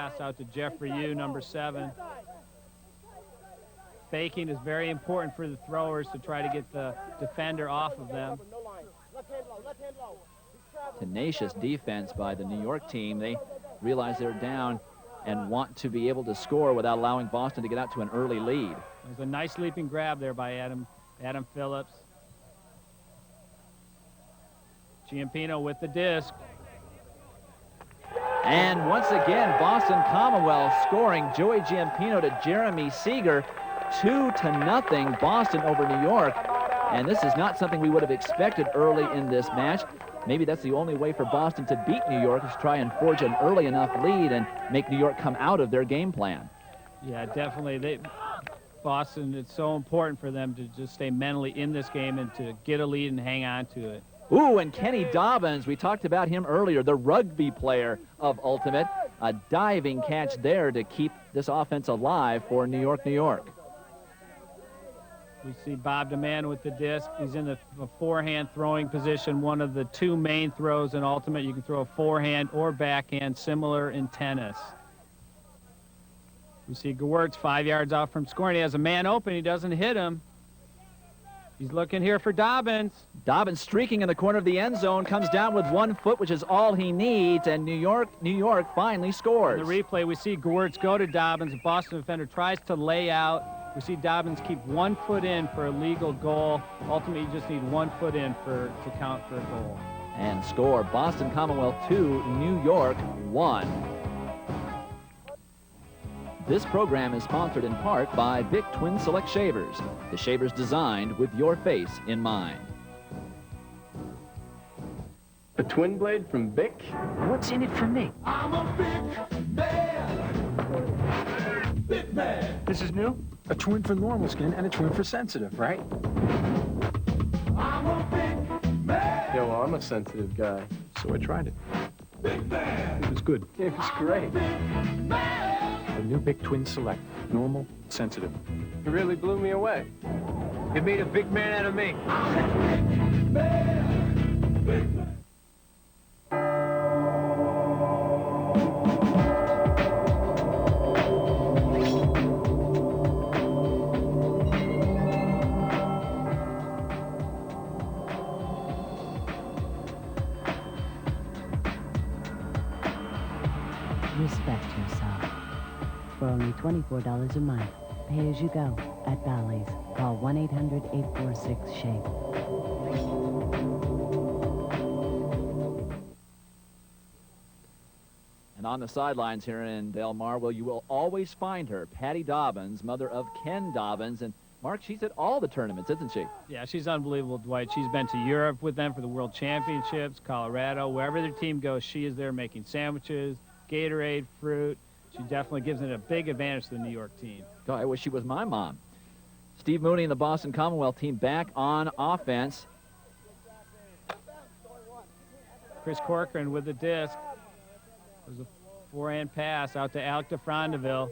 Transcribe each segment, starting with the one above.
pass out to Jeffrey Yu, number 7. Faking is very important for the throwers to try to get the defender off of them. Tenacious defense by the New York team. They realize they're down and want to be able to score without allowing Boston to get out to an early lead. There's a nice leaping grab there by Adam Phillips. Giampino with the disc. And once again, Boston Commonwealth scoring. Joey Giampino to Jeremy Seeger. 2-0 Boston over New York. And this is not something we would have expected early in this match. Maybe that's the only way for Boston to beat New York, is try and forge an early enough lead and make New York come out of their game plan. Yeah, definitely. Boston, it's so important for them to just stay mentally in this game and to get a lead and hang on to it. Ooh, and Kenny Dobbins, we talked about him earlier, the rugby player of Ultimate. A diving catch there to keep this offense alive for New York, New York. We see Bob DeMann with the disc. He's in the forehand throwing position, one of the 2 main throws in Ultimate. You can throw a forehand or backhand, similar in tennis. We see Gewurz 5 yards out from scoring. He has a man open. He doesn't hit him. He's looking here for Dobbins. Dobbins streaking in the corner of the end zone, comes down with 1 foot, which is all he needs, and New York finally scores. In the replay, we see Gewurz go to Dobbins. The Boston defender tries to lay out. We see Dobbins keep 1 foot in for a legal goal. Ultimately, you just need 1 foot in to count for a goal. And score. Boston Commonwealth 2, New York 1. This program is sponsored in part by Bic Twin Select Shavers, the shavers designed with your face in mind. A twin blade from Bic? What's in it for me? I'm a big man. Big man. This is new? A twin for normal skin and a twin for sensitive, right? I'm a big man. Yeah, well, I'm a sensitive guy. So I tried it. Big man. It was good. It was great. A new Bic Twin Select. Normal, sensitive. It really blew me away. You made a big man out of me. Big man. Big man. Respect yourself. For only $24 a month, pay as you go at Bally's. Call 1-800-846-SHAPE. And on the sidelines here in Del Mar, well, you will always find her, Patty Dobbins, mother of Ken Dobbins. And Mark, she's at all the tournaments, isn't she? Yeah, she's unbelievable, Dwight. She's been to Europe with them for the World Championships, Colorado. Wherever their team goes, she is there making sandwiches, Gatorade, fruit. She definitely gives it a big advantage to the New York team. God, I wish she was my mom. Steve Mooney and the Boston Commonwealth team back on offense. Chris Corcoran with the disc. There's a forehand pass out to Alec DeFrandeville.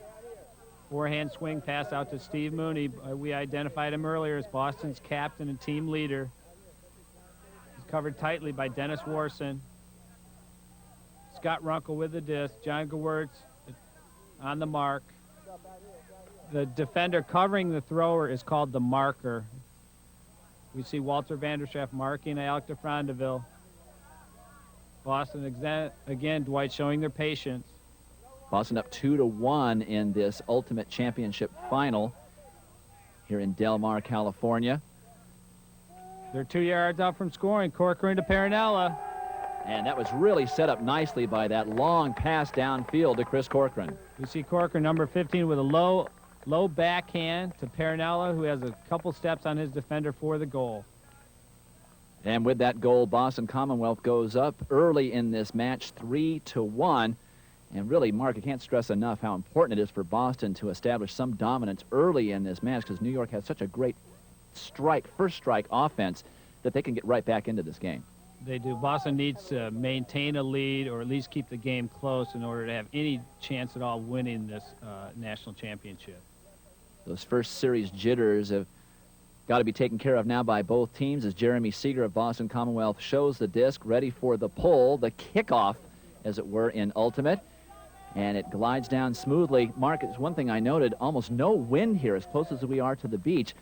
Forehand swing pass out to Steve Mooney. We identified him earlier as Boston's captain and team leader. He's covered tightly by Dennis Warson. Scott Runkle with the disc. John Gewurz on the mark. The defender covering the thrower is called the marker. We see Walter Vanderschaft marking Alec DeFrandeville. Boston again, Dwight, showing their patience. Boston up 2-1 in this Ultimate Championship final here in Del Mar, California. They're 2 yards out from scoring. Corcoran to Perinella. And that was really set up nicely by that long pass downfield to Chris Corcoran. We see Corcoran, number 15, with a low backhand to Perinella, who has a couple steps on his defender for the goal. And with that goal, Boston Commonwealth goes up early in this match, 3-1. And really, Mark, I can't stress enough how important it is for Boston to establish some dominance early in this match, because New York has such a great first strike offense that they can get right back into this game. They do. Boston needs to maintain a lead or at least keep the game close in order to have any chance at all winning this national championship. Those first series jitters have got to be taken care of now by both teams as Jeremy Seeger of Boston Commonwealth shows the disc ready for the pull, the kickoff, as it were, in Ultimate. and it glides down smoothly. Mark, it's one thing I noted, almost no wind here as close as we are to the beach.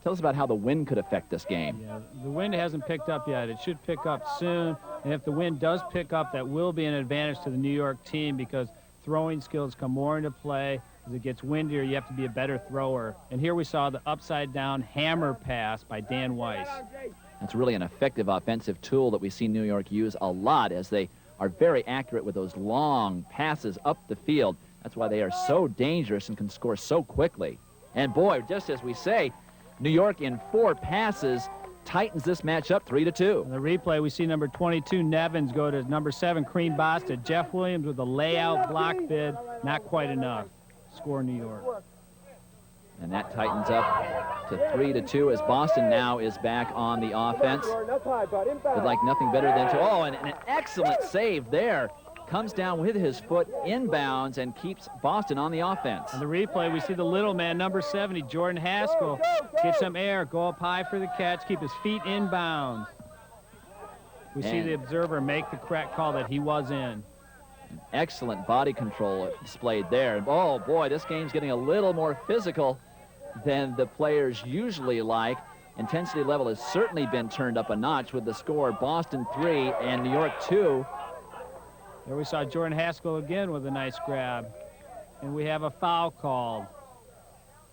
Tell us about how the wind could affect this game. Yeah, the wind hasn't picked up yet. It should pick up soon, and if the wind does pick up, that will be an advantage to the New York team because throwing skills come more into play. As it gets windier, you have to be a better thrower. And here we saw the upside-down hammer pass by Dan Weiss. That's really an effective offensive tool that we see New York use a lot, as they are very accurate with those long passes up the field. That's why they are so dangerous and can score so quickly. And boy, just as we say, New York in 4 passes tightens this match up 3-2. In the replay, we see number 22, Nevins, go to number 7, Cream Basta. Jeff Williams with a layout block bid, not quite enough. Score New York. And that tightens up to 3-2 as Boston now is back on the offense. Would like nothing better than to, and an excellent save there. Comes down with his foot inbounds and keeps Boston on the offense. In the replay, we see the little man, number 70, Jordan Haskell, get some air, go up high for the catch, keep his feet inbounds. We see the observer make the correct call that he was in. Excellent body control displayed there. Oh boy, this game's getting a little more physical than the players usually like. Intensity level has certainly been turned up a notch with the score Boston 3 and New York 2. There we saw Jordan Haskell again with a nice grab. And we have a foul called.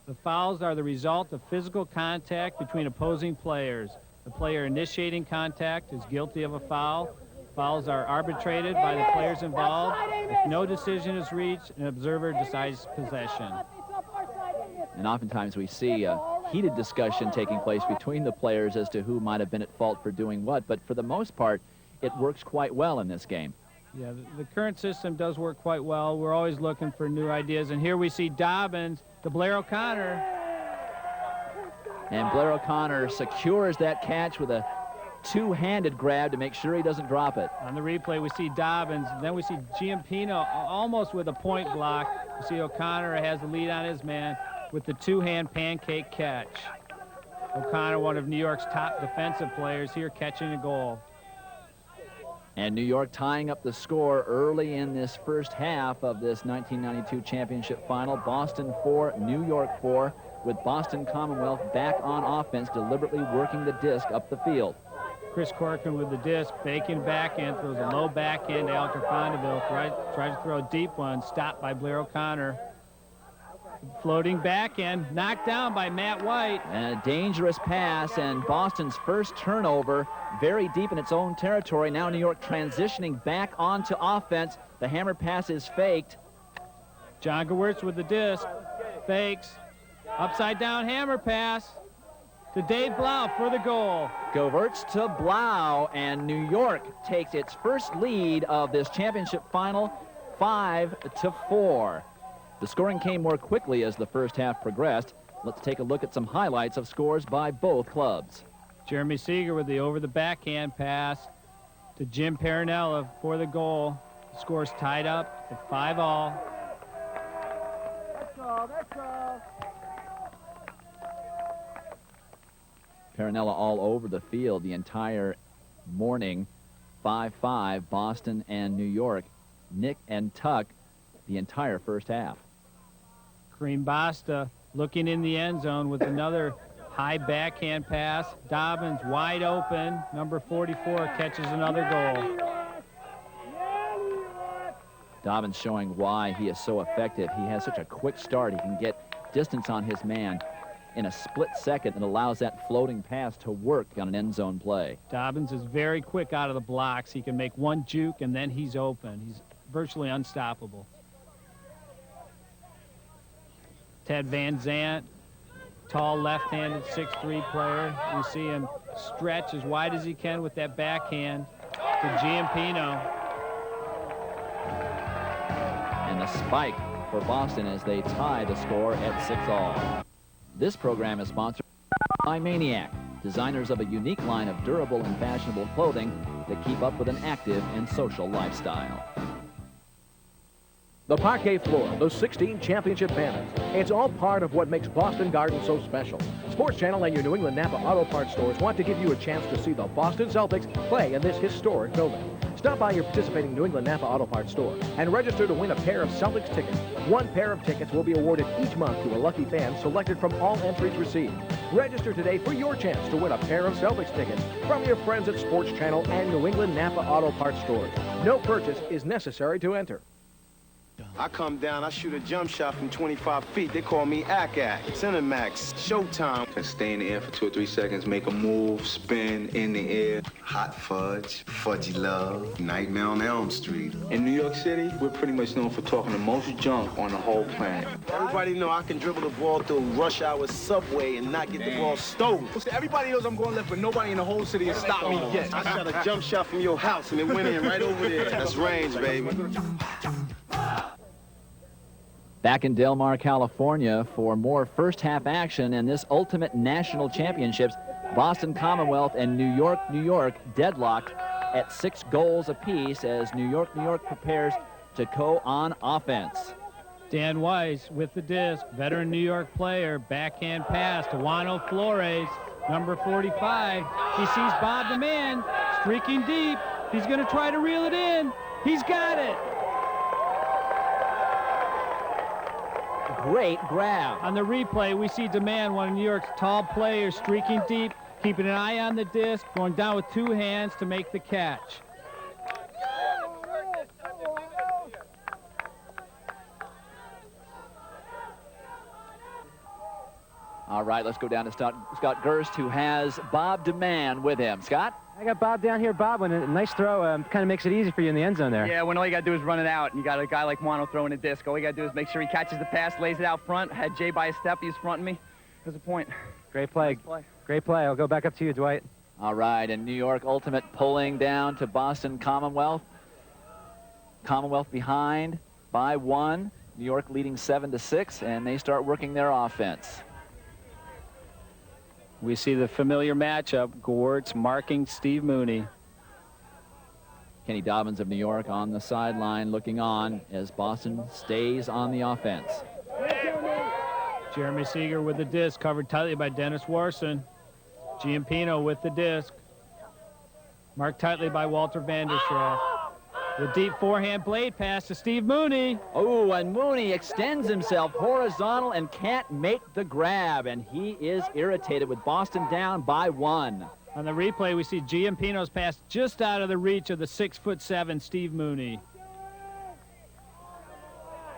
The fouls are the result of physical contact between opposing players. The player initiating contact is guilty of a foul. Fouls are arbitrated by the players involved. If no decision is reached, an observer decides possession. And oftentimes we see a heated discussion taking place between the players as to who might have been at fault for doing what, but for the most part, it works quite well in this game. Yeah, the current system does work quite well. We're always looking for new ideas, and here we see Dobbins to Blair O'Connor. And Blair O'Connor secures that catch with a two-handed grab to make sure he doesn't drop it. On the replay, we see Dobbins, then we see Giampino almost with a point block. We see O'Connor has the lead on his man with the two-hand pancake catch. O'Connor, one of New York's top defensive players, here catching a goal. And New York tying up the score early in this first half of this 1992 championship final. Boston 4, New York 4, with Boston Commonwealth back on offense, deliberately working the disc up the field. Chris Corcoran with the disc, faking backhand, throws a low backhand to Alter Fondeville, tries to throw a deep one, stopped by Blair O'Connor. Floating backhand, knocked down by Matt White. And a dangerous pass, and Boston's first turnover, very deep in its own territory. Now New York transitioning back onto offense. The hammer pass is faked. John Gewirtz with the disc, fakes, upside down hammer pass to Dave Blau for the goal. Gewirtz to Blau, and New York takes its first lead of this championship final, 5-4. The scoring came more quickly as the first half progressed. Let's take a look at some highlights of scores by both clubs. Jeremy Seeger with the over the backhand pass to Jim Parinella for the goal. The score's tied up at 5-all. Parinella all over the field the entire morning. 5-5, Boston and New York. Nick and Tuck the entire first half. Kareem Basta looking in the end zone with another high backhand pass. Dobbins wide open. Number 44 catches another goal. Dobbins showing why he is so effective. He has such a quick start. He can get distance on his man in a split second and allows that floating pass to work on an end zone play. Dobbins is very quick out of the blocks. He can make one juke and then he's open. He's virtually unstoppable. Ted Van Zandt, tall left-handed 6'3" player. We see him stretch as wide as he can with that backhand to Giampino. And the spike for Boston as they tie the score at 6-all. This program is sponsored by Maniac, designers of a unique line of durable and fashionable clothing that keep up with an active and social lifestyle. The parquet floor, the 16 championship banners. It's all part of what makes Boston Garden so special. Sports Channel and your New England Napa Auto Parts stores want to give you a chance to see the Boston Celtics play in this historic building. Stop by your participating New England Napa Auto Parts store and register to win a pair of Celtics tickets. One pair of tickets will be awarded each month to a lucky fan selected from all entries received. Register today for your chance to win a pair of Celtics tickets from your friends at Sports Channel and New England Napa Auto Parts stores. No purchase is necessary to enter. I come down, I shoot a jump shot from 25 feet. They call me Ack-Ack, Cinemax, Showtime. Can stay in the air for 2 or 3 seconds, make a move, spin in the air. Hot fudge, fudgy love, Nightmare on Elm Street. In New York City, we're pretty much known for talking the most junk on the whole planet. Everybody know I can dribble the ball through rush hour subway and not get the ball stolen. Everybody knows I'm going left, but nobody in the whole city has stopped me yet. I shot a jump shot from your house and it went in right over there. That's range, baby. Back in Del Mar, California for more first-half action in this Ultimate National Championships. Boston Commonwealth and New York deadlocked at 6 goals apiece as New York prepares to go on offense. Dan Weiss with the disc, veteran New York player, backhand pass to Juano Flores, number 45. He sees Bob the man streaking deep. He's going to try to reel it in. He's got it. Great grab. On the replay, we see DeMann, one of New York's tall players, streaking deep, keeping an eye on the disc, going down with 2 hands to make the catch. All right, let's go down to Scott Gerst, who has Bob DeMann with him. Scott? I got Bob down here. Bob, when a nice throw kind of makes it easy for you in the end zone there. Yeah, when all you got to do is run it out, and you got a guy like Juano throwing a disc. All you got to do is make sure he catches the pass, lays it out front. Had Jay by a step. He's fronting me. There's a point. Great play. Nice play. Great play. I'll go back up to you, Dwight. All right, and New York Ultimate pulling down to Boston Commonwealth. Commonwealth behind by 1. New York leading 7-6, and they start working their offense. We see the familiar matchup, Gewirtz marking Steve Mooney. Kenny Dobbins of New York on the sideline looking on as Boston stays on the offense. Jeremy Seeger with the disc, covered tightly by Dennis Warson. Giampino with the disc, marked tightly by Walter Vanderschaft. The deep forehand blade pass to Steve Mooney. Oh, and Mooney extends himself horizontal and can't make the grab, and he is irritated with Boston down by 1. On the replay, we see Giampino's pass just out of the reach of the 6'7" Steve Mooney.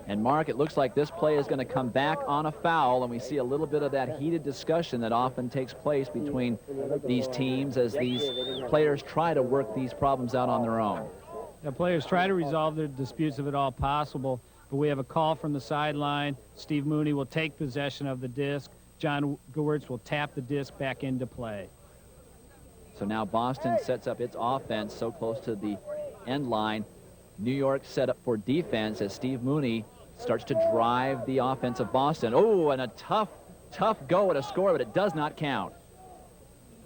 And Mark, it looks like this play is going to come back on a foul, and we see a little bit of that heated discussion that often takes place between these teams as these players try to work these problems out on their own. The players try to resolve their disputes if at all possible, but we have a call from the sideline. Steve Mooney will take possession of the disc. John Gewirtz will tap the disc back into play. So now Boston sets up its offense so close to the end line. New York set up for defense as Steve Mooney starts to drive the offense of Boston. Oh, and a tough go at a score, but it does not count.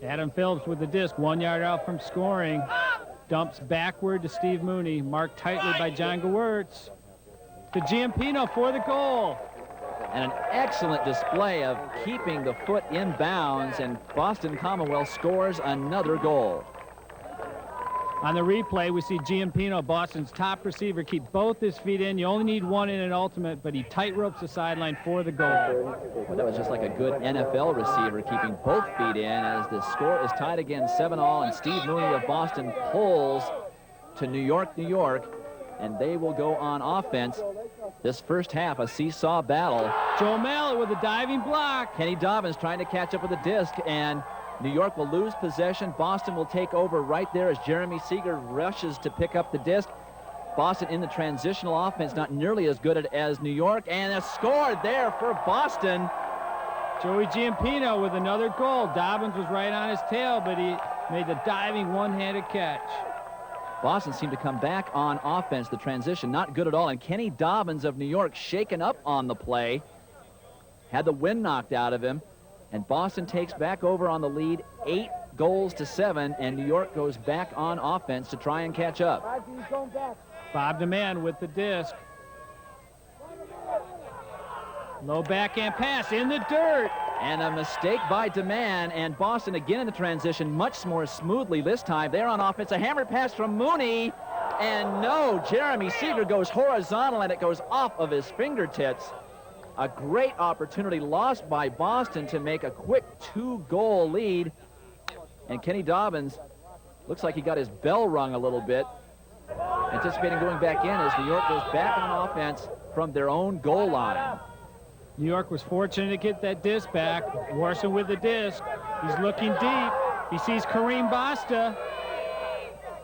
Adam Phillips with the disc, 1 yard out from scoring. Dumps backward to Steve Mooney, marked tightly by John Gewirtz. To Giampino for the goal. And an excellent display of keeping the foot in bounds, and Boston Commonwealth scores another goal. On the replay, we see Giampino, Boston's top receiver, keep both his feet in. You only need one in an ultimate, but he tight ropes the sideline for the goal. Well, that was just like a good NFL receiver, keeping both feet in as the score is tied again 7-all, and Steve Mooney of Boston pulls to New York, and they will go on offense. This first half, a seesaw battle. Joe Mallet with a diving block. Kenny Dobbins trying to catch up with the disc, and New York will lose possession. Boston will take over right there as Jeremy Seeger rushes to pick up the disc. Boston in the transitional offense, not nearly as good as New York, and a score there for Boston. Joey Giampino with another goal. Dobbins was right on his tail, but he made the diving one-handed catch. Boston seemed to come back on offense. The transition not good at all, and Kenny Dobbins of New York shaken up on the play. Had the wind knocked out of him. And Boston takes back over on the lead, 8-7, and New York goes back on offense to try and catch up. Bob DeMann with the disc. Low backhand pass in the dirt. And a mistake by DeMann, and Boston again in the transition much more smoothly this time. They're on offense. A hammer pass from Mooney, And no, Jeremy Seeger goes horizontal and it goes off of his fingertips. A great opportunity lost by Boston to make a quick 2-goal lead. And Kenny Dobbins looks like he got his bell rung a little bit, anticipating going back in as New York goes back on offense from their own goal line. New York was fortunate to get that disc back. Warson with the disc. He's looking deep. He sees Kareem Basta.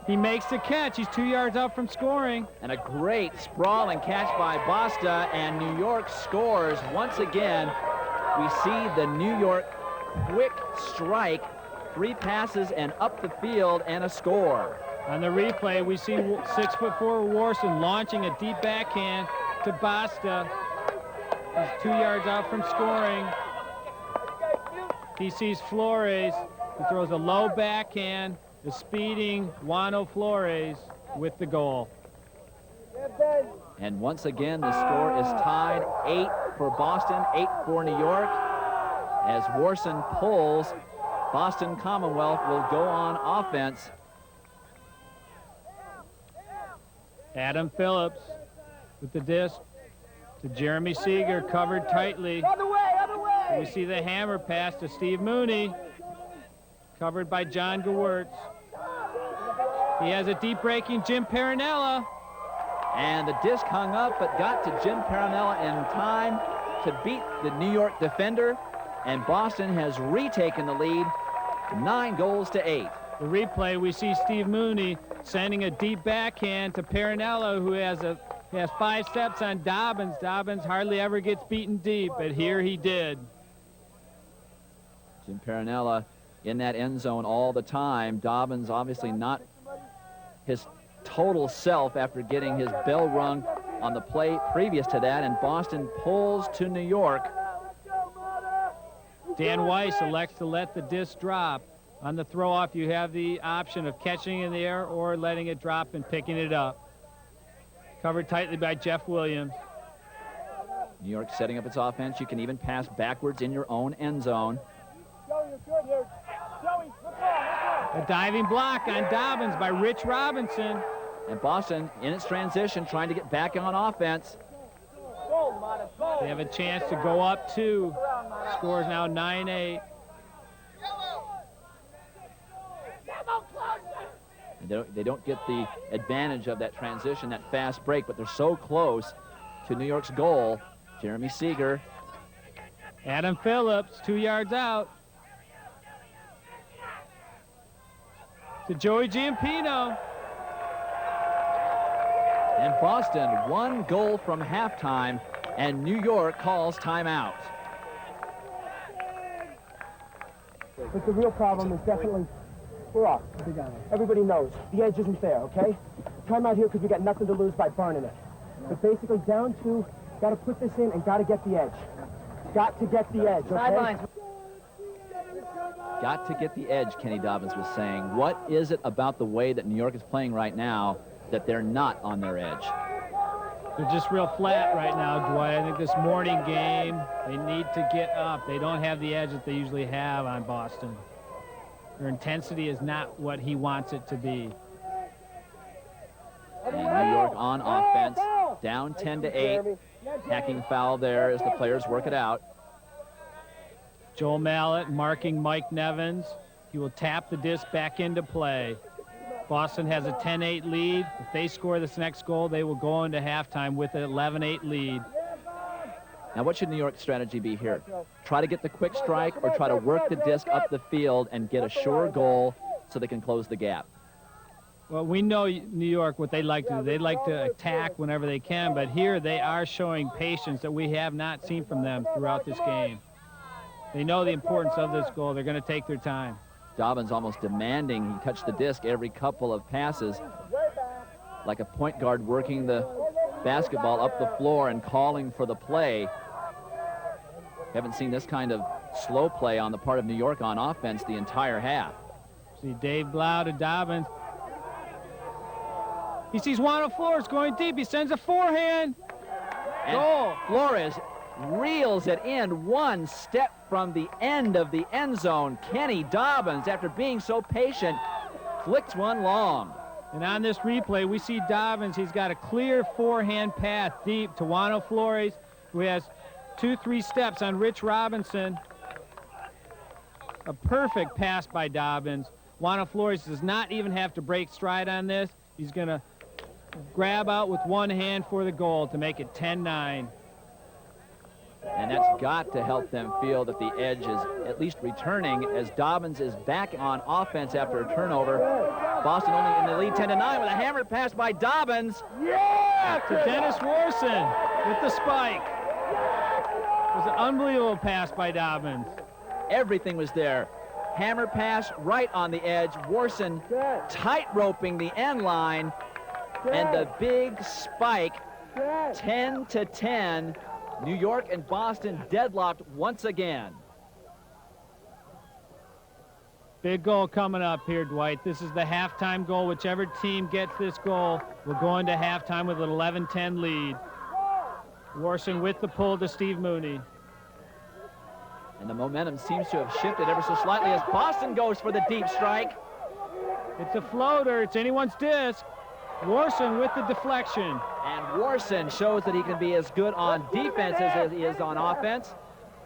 He makes the catch. He's 2 yards out from scoring. And a great sprawling catch by Basta, and New York scores once again. We see the New York quick strike, 3 passes and up the field and a score. On the replay, we see 6'4" Warson launching a deep backhand to Basta. He's 2 yards out from scoring. He sees Flores. He throws a low backhand. The speeding Juano Flores with the goal. And once again, the score is tied, 8 for Boston, 8 for New York. As Warson pulls, Boston Commonwealth will go on offense. Adam Phillips with the disc to Jeremy Seeger, covered tightly. Other way! We see the hammer pass to Steve Mooney, covered by John Gewirtz. He has a deep breaking Jim Peronella. And the disc hung up, but got to Jim Peronella in time to beat the New York defender. And Boston has retaken the lead, 9-8. The replay, we see Steve Mooney sending a deep backhand to Peronella, who has 5 steps on Dobbins. Dobbins hardly ever gets beaten deep, but here he did. Jim Peronella in that end zone all the time. Dobbins obviously not his total self after getting his bell rung on the play previous to that, and Boston pulls to New York. Dan Weiss elects to let the disc drop. On the throw-off, you have the option of catching in the air or letting it drop and picking it up. Covered tightly by Jeff Williams. New York setting up its offense. You can even pass backwards in your own end zone. A diving block on Dobbins by Rich Robinson. And Boston, in its transition, trying to get back on offense. They have a chance to go up 2. Scores now 9-8. And they don't get the advantage of that transition, that fast break, but they're so close to New York's goal. Jeremy Seeger. Adam Phillips, 2 yards out. To Joey Giampino. And Boston 1 goal from halftime, and New York calls timeout. But the real problem is definitely we're off. Everybody knows the edge isn't there, okay? Time out here because we got nothing to lose by burning it. But basically down 2, got to put this in and got to get the edge. Got to get the edge, okay? Got to get the edge, Kenny Dobbins was saying. What is it about the way that New York is playing right now that they're not on their edge? They're just real flat right now, Dwight. I think this morning game, they need to get up. They don't have the edge that they usually have on Boston. Their intensity is not what he wants it to be. And New York on offense, down 10-8. Hacking foul there as the players work it out. Joel Mallett marking Mike Nevins. He will tap the disc back into play. Boston has a 10-8 lead. If they score this next goal, they will go into halftime with an 11-8 lead. Now, what should New York's strategy be here? Try to get the quick strike or try to work the disc up the field and get a sure goal so they can close the gap? Well, we know New York, what they like to do. They like to attack whenever they can, but here they are showing patience that we have not seen from them throughout this game. They know the importance of this goal. They're going to take their time. Dobbins almost demanding he touch the disc every couple of passes, like a point guard working the basketball up the floor and calling for the play. Haven't seen this kind of slow play on the part of New York on offense the entire half. See Dave Blau to Dobbins. He sees Juan Flores going deep. He sends a forehand. And goal. Flores reels it in 1 step from the end of the end zone. Kenny Dobbins, after being so patient, flicks one long. And on this replay, we see Dobbins. He's got a clear forehand path deep to Juano Flores, who has 2-3 steps on Rich Robinson. A perfect pass by Dobbins. Juano Flores does not even have to break stride on this. He's going to grab out with one hand for the goal to make it 10-9. And that's got to help them feel that the edge is at least returning as Dobbins is back on offense after a turnover. Boston only in the lead 10-9 with a hammered pass by Dobbins. Yeah! To Dennis Warson with the spike. It was an unbelievable pass by Dobbins. Everything was there. Hammer pass right on the edge. Warson tight-roping the end line. And the big spike, 10-10. New York and Boston deadlocked once again. Big goal coming up here, Dwight. This is the halftime goal. Whichever team gets this goal will go into halftime with an 11-10 lead. Warson with the pull to Steve Mooney. And the momentum seems to have shifted ever so slightly as Boston goes for the deep strike. It's a floater. It's anyone's disc. Warson with the deflection. And Warson shows that he can be as good on defense as he is on offense.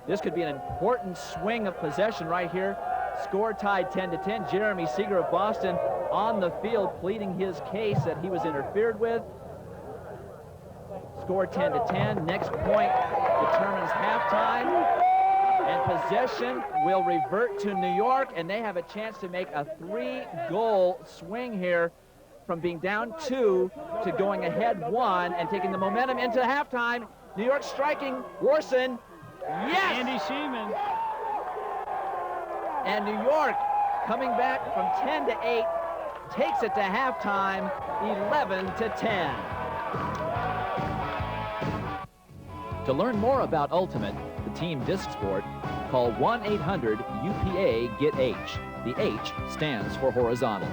This could be an important swing of possession right here. Score tied 10-10. Jeremy Seeger of Boston on the field pleading his case that he was interfered with. Score 10-10. Next point determines halftime. And possession will revert to New York, and they have a chance to make a 3-goal swing here from being down 2 to going ahead 1 and taking the momentum into halftime. New York striking. Warson. Yes! Andy Sheeman. And New York coming back from 10-8 takes it to halftime 11-10. To learn more about Ultimate, the team disc sport, call 1-800-UPA-GET-H. The H stands for horizontal.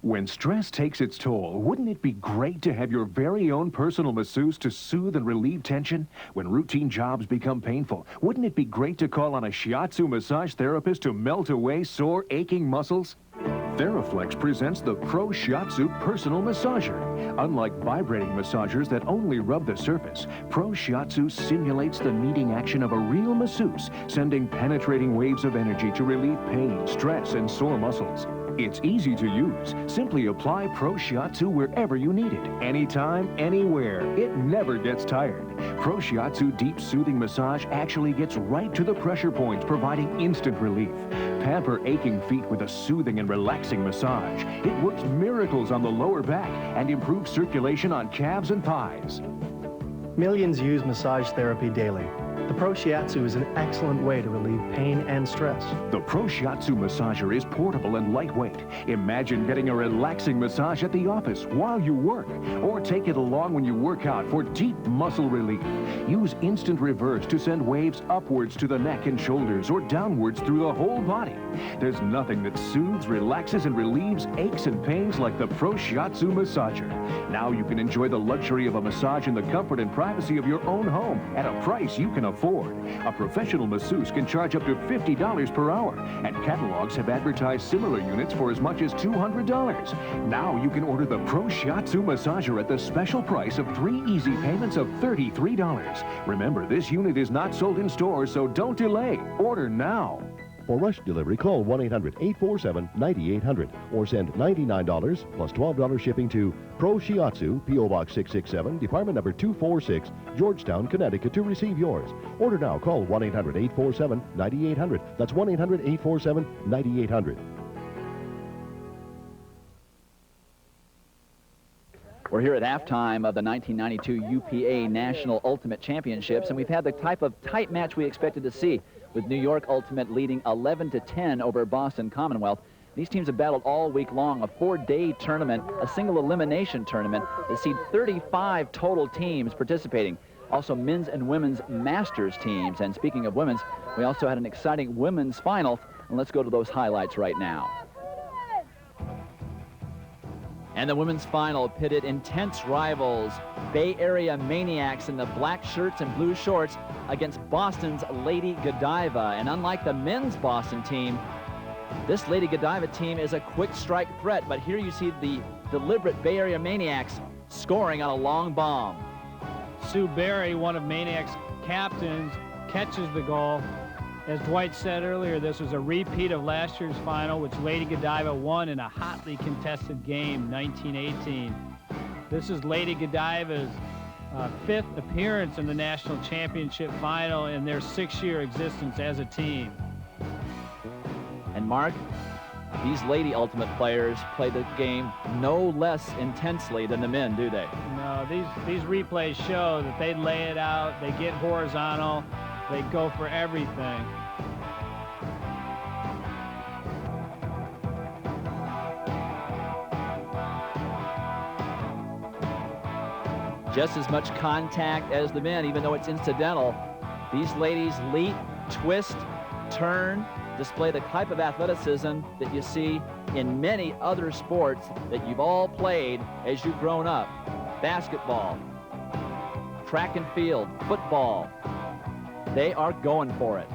When stress takes its toll, wouldn't it be great to have your very own personal masseuse to soothe and relieve tension? When routine jobs become painful, wouldn't it be great to call on a shiatsu massage therapist to melt away sore, aching muscles? Theraflex presents the Pro Shiatsu Personal Massager. Unlike vibrating massagers that only rub the surface, Pro Shiatsu simulates the kneading action of a real masseuse, sending penetrating waves of energy to relieve pain, stress, and sore muscles. It's easy to use. Simply apply Pro Shiatsu wherever you need it, anytime, anywhere. It never gets tired. Pro Shiatsu Deep Soothing Massage actually gets right to the pressure points, providing instant relief. Pamper aching feet with a soothing and relaxing massage. It works miracles on the lower back and improves circulation on calves and thighs. Millions use massage therapy daily. The Pro Shiatsu is an excellent way to relieve pain and stress. The Pro Shiatsu massager is portable and lightweight. Imagine getting a relaxing massage at the office while you work, or take it along when you work out for deep muscle relief. Use instant reverse to send waves upwards to the neck and shoulders or downwards through the whole body. There's nothing that soothes, relaxes, and relieves aches and pains like the Pro Shiatsu massager. Now you can enjoy the luxury of a massage in the comfort and privacy of your own home at a price you can afford. A professional masseuse can charge up to $50 per hour, and catalogs have advertised similar units for as much as $200. Now you can order the Pro Shiatsu massager at the special price of 3 easy payments of $33. Remember, this unit is not sold in stores, so don't delay. Order now. For rush delivery, call 1-800-847-9800 or send $99 plus $12 shipping to Pro Shiatsu, P.O. Box 667, Department Number 246, Georgetown, Connecticut to receive yours. Order now. Call 1-800-847-9800. That's 1-800-847-9800. We're here at halftime of the 1992 UPA National Ultimate Championships, and we've had the type of tight match we expected to see, with New York Ultimate leading 11-10 over Boston Commonwealth. These teams have battled all week long, a 4-day tournament, a single elimination tournament that sees 35 total teams participating. Also men's and women's masters teams. And speaking of women's, we also had an exciting women's final, and let's go to those highlights right now. And the women's final pitted intense rivals, Bay Area Maniacs in the black shirts and blue shorts against Boston's Lady Godiva. And unlike the men's Boston team, This Lady Godiva team is a quick strike threat, but here you see the deliberate Bay Area Maniacs scoring on a long bomb. Sue Berry, one of Maniac's captains, catches the goal. As Dwight said earlier, this was a repeat of last year's final, which Lady Godiva won in a hotly contested game, 1918. This is Lady Godiva's fifth appearance in the national championship final in their 6-year existence as a team. And Mark, these Lady Ultimate players play the game no less intensely than the men, do they? No, these replays show that they lay it out, they get horizontal, they go for everything. Just as much contact as the men, even though it's incidental. These ladies leap, twist, turn, display the type of athleticism that you see in many other sports that you've all played as you've grown up. Basketball, track and field, football. They are going for it.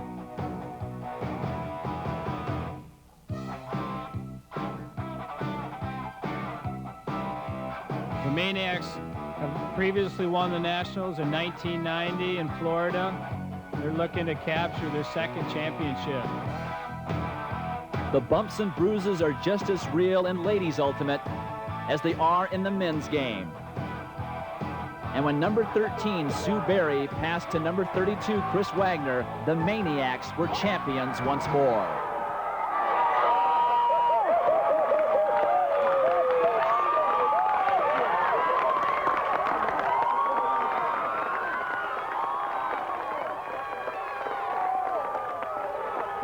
The Maniacs have previously won the Nationals in 1990 in Florida. They're looking to capture their second championship. The bumps and bruises are just as real in ladies ultimate as they are in the men's game. And when number 13, Sue Berry, passed to number 32, Chris Wagner, the Maniacs were champions once more.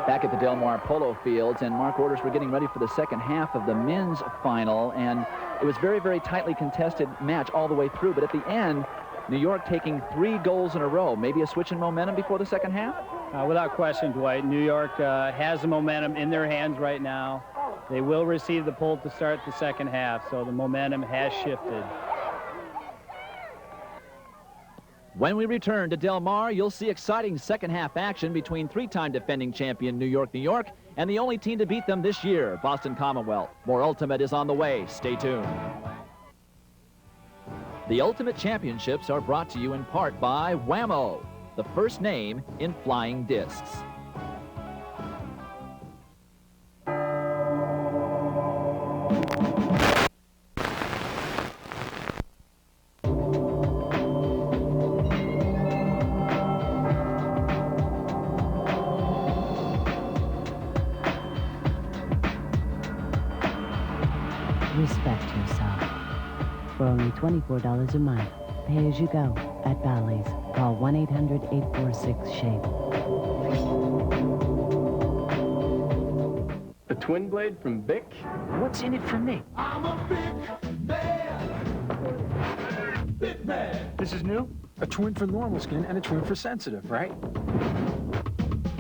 Back at the Del Mar Polo Fields, and Mark Orders were getting ready for the second half of the men's final, and it was very, very tightly contested match all the way through, but at the end, New York taking 3 goals in a row. Maybe a switch in momentum before the second half? Without question, Dwight. New York has the momentum in their hands right now. They will receive the pull to start the second half, so the momentum has shifted. When we return to Del Mar, you'll see exciting second half action between 3-time defending champion New York and the only team to beat them this year, Boston Commonwealth. More Ultimate is on the way. Stay tuned. The Ultimate Championships are brought to you in part by Whammo, the first name in flying discs. Respect yourself. For only $24 a month, pay as you go at Bally's. Call 1-800-846-SHAPE. A twin blade from Bic? What's in it for me? I'm a big man. Big man. This is new? A twin for normal skin and a twin for sensitive, right?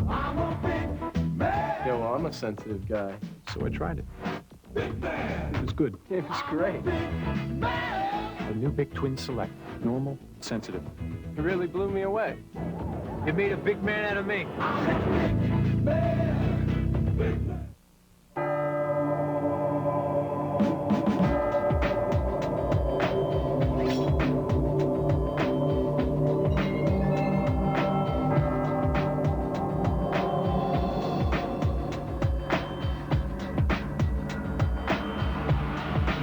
I'm a big man. Yeah, well, I'm a sensitive guy. So I tried it. Big man. It was good. It was great. A new Bic Twin Select. Normal, sensitive. It really blew me away. You made a big man out of me.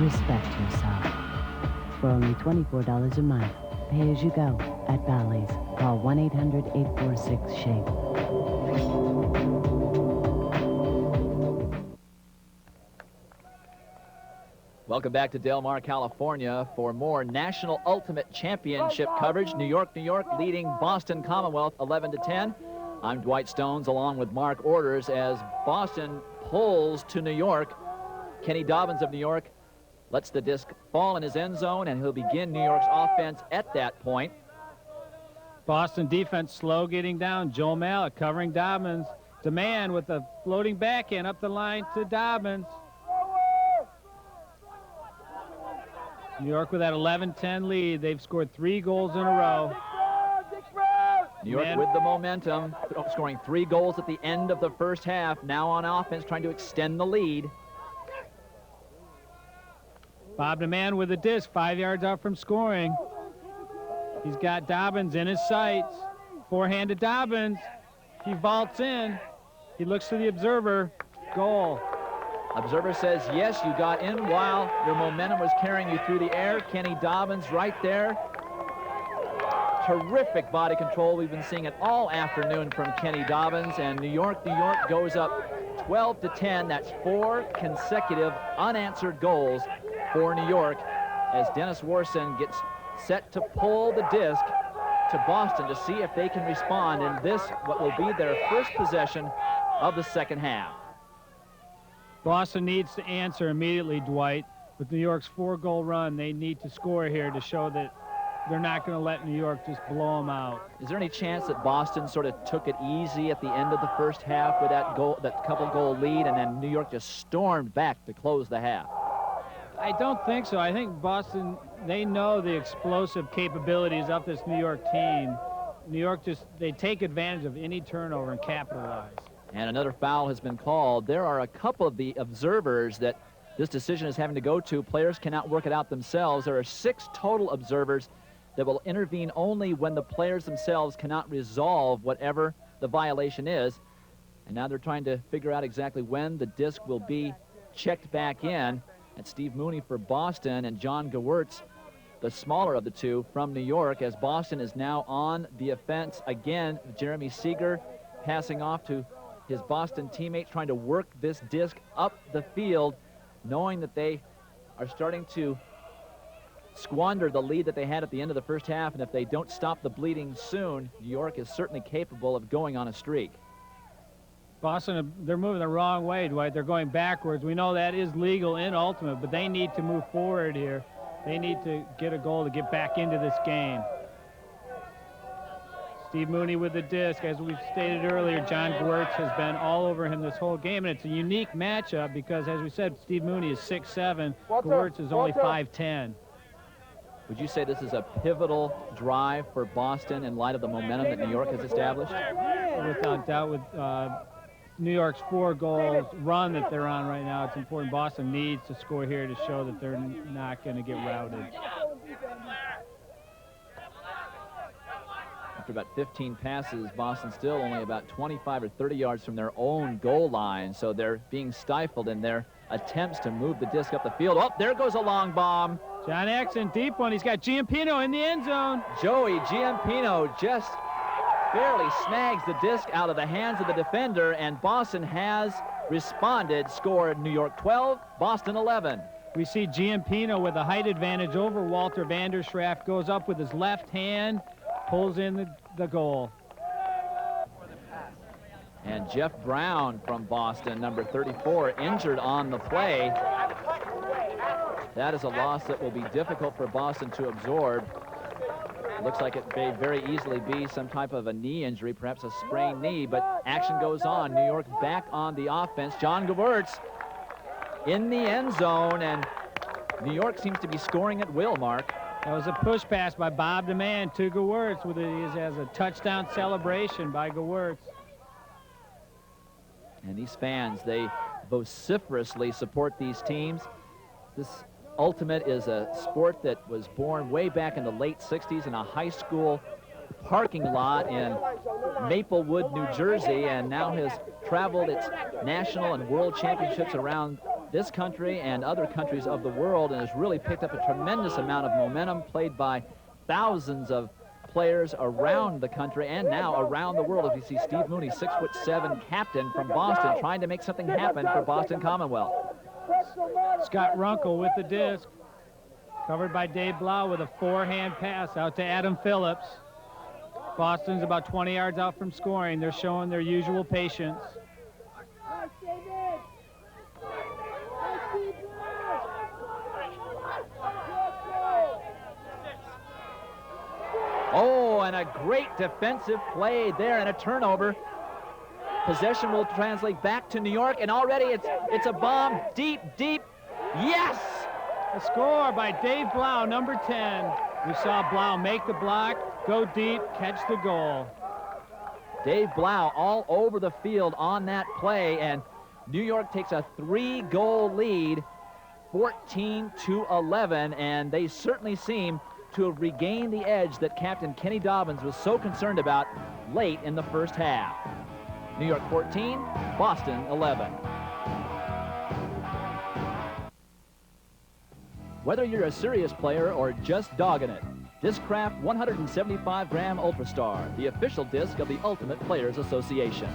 Respect yourself. For only $24 a month, pay as you go at Bally's. Call 1-800-846-SHAPE. Welcome back to Del Mar, California for more National Ultimate Championship coverage. New York leading Boston Commonwealth 11-10. I'm Dwight Stones along with Mark Orders as Boston pulls to New York. Kenny Dobbins of New York lets the disc fall in his end zone, and he'll begin New York's offense at that point. Boston defense slow getting down. Joel Mallett covering Dobbins. Demand with a floating backhand up the line to Dobbins. New York with that 11-10 lead. They've scored 3 goals in a row. New York with the momentum, scoring 3 goals at the end of the first half. Now on offense, trying to extend the lead. Brotman with the disc, 5 yards out from scoring. He's got Dobbins in his sights. Forehand to Dobbins. He vaults in. He looks to the observer. Goal. Observer says, yes, you got in while your momentum was carrying you through the air. Kenny Dobbins right there. Terrific body control. We've been seeing it all afternoon from Kenny Dobbins. And New York goes up 12-10. That's 4 consecutive unanswered goals for New York as Dennis Warson gets set to pull the disc to Boston to see if they can respond in this, what will be their first possession of the second half. Boston needs to answer immediately, Dwight. With New York's 4-goal run, they need to score here to show that they're not going to let New York just blow them out. Is there any chance that Boston sort of took it easy at the end of the first half with that couple-goal lead, and then New York just stormed back to close the half? I don't think so. I think Boston, they know the explosive capabilities of this New York team. New York they take advantage of any turnover and capitalize. And another foul has been called. There are a couple of the observers that this decision is having to go to. Players cannot work it out themselves. There are 6 total observers that will intervene only when the players themselves cannot resolve whatever the violation is. And now they're trying to figure out exactly when the disc will be checked back in. And Steve Mooney for Boston and John Gewirtz, the smaller of the two, from New York, as Boston is now on the offense again. Jeremy Seeger passing off to his Boston teammates, trying to work this disc up the field, knowing that they are starting to squander the lead that they had at the end of the first half, and if they don't stop the bleeding soon, New York is certainly capable of going on a streak. Boston, they're moving the wrong way, Dwight. They're going backwards. We know that is legal in ultimate, but they need to move forward here. They need to get a goal to get back into this game. Steve Mooney with the disc. As we've stated earlier, John Gewirtz has been all over him this whole game, and it's a unique matchup because, as we said, Steve Mooney is 6'7", Gewirtz is only 5'10". Would you say this is a pivotal drive for Boston in light of the momentum that New York has established? Without doubt, with New York's 4-goal run that they're on right now, it's important. Boston needs to score here to show that they're not going to get routed. After about 15 passes, Boston still only about 25 or 30 yards from their own goal line, so they're being stifled in their attempts to move the disc up the field. Oh, there goes a long bomb. John Axon, deep one. He's got Giampino in the end zone. Joey Giampino just barely snags the disc out of the hands of the defender, and Boston has responded, scored New York 12, Boston 11. We see Giampino with a height advantage over Walter Vanderschaft, goes up with his left hand, pulls in the goal. And Jeff Brown from Boston, number 34, injured on the play. That is a loss that will be difficult for Boston to absorb. Looks like it may very easily be some type of a knee injury, perhaps a sprained knee, but action goes on. New York back on the offense. John Gewirtz in the end zone, and New York seems to be scoring at will, Mark. That was a push pass by Brotman to Gewirtz with it as a touchdown celebration by Gewirtz. And these fans, they vociferously support these teams. This ultimate is a sport that was born way back in the late 60s in a high school parking lot in Maplewood, New Jersey, and now has traveled its national and world championships around this country and other countries of the world, and has really picked up a tremendous amount of momentum, played by thousands of players around the country and now around the world. As you see Steve Mooney, 6'7" captain from Boston, trying to make something happen for Boston Commonwealth. Scott Runkle with the disc, covered by Dave Blau with a forehand pass out to Adam Phillips. Boston's about 20 yards out from scoring. They're showing their usual patience. Oh, and a great defensive play there and a turnover. Possession will translate back to New York, and already it's a bomb deep. Yes! A score by Dave Blau, number 10. We saw Blau make the block, go deep, catch the goal. Dave Blau all over the field on that play, and New York takes a 3-goal lead, 14-11, and they certainly seem to have regained the edge that Captain Kenny Dobbins was so concerned about late in the first half. New York 14, Boston 11. Whether you're a serious player or just dogging it, Discraft 175-gram Ultra Star, the official disc of the Ultimate Players Association.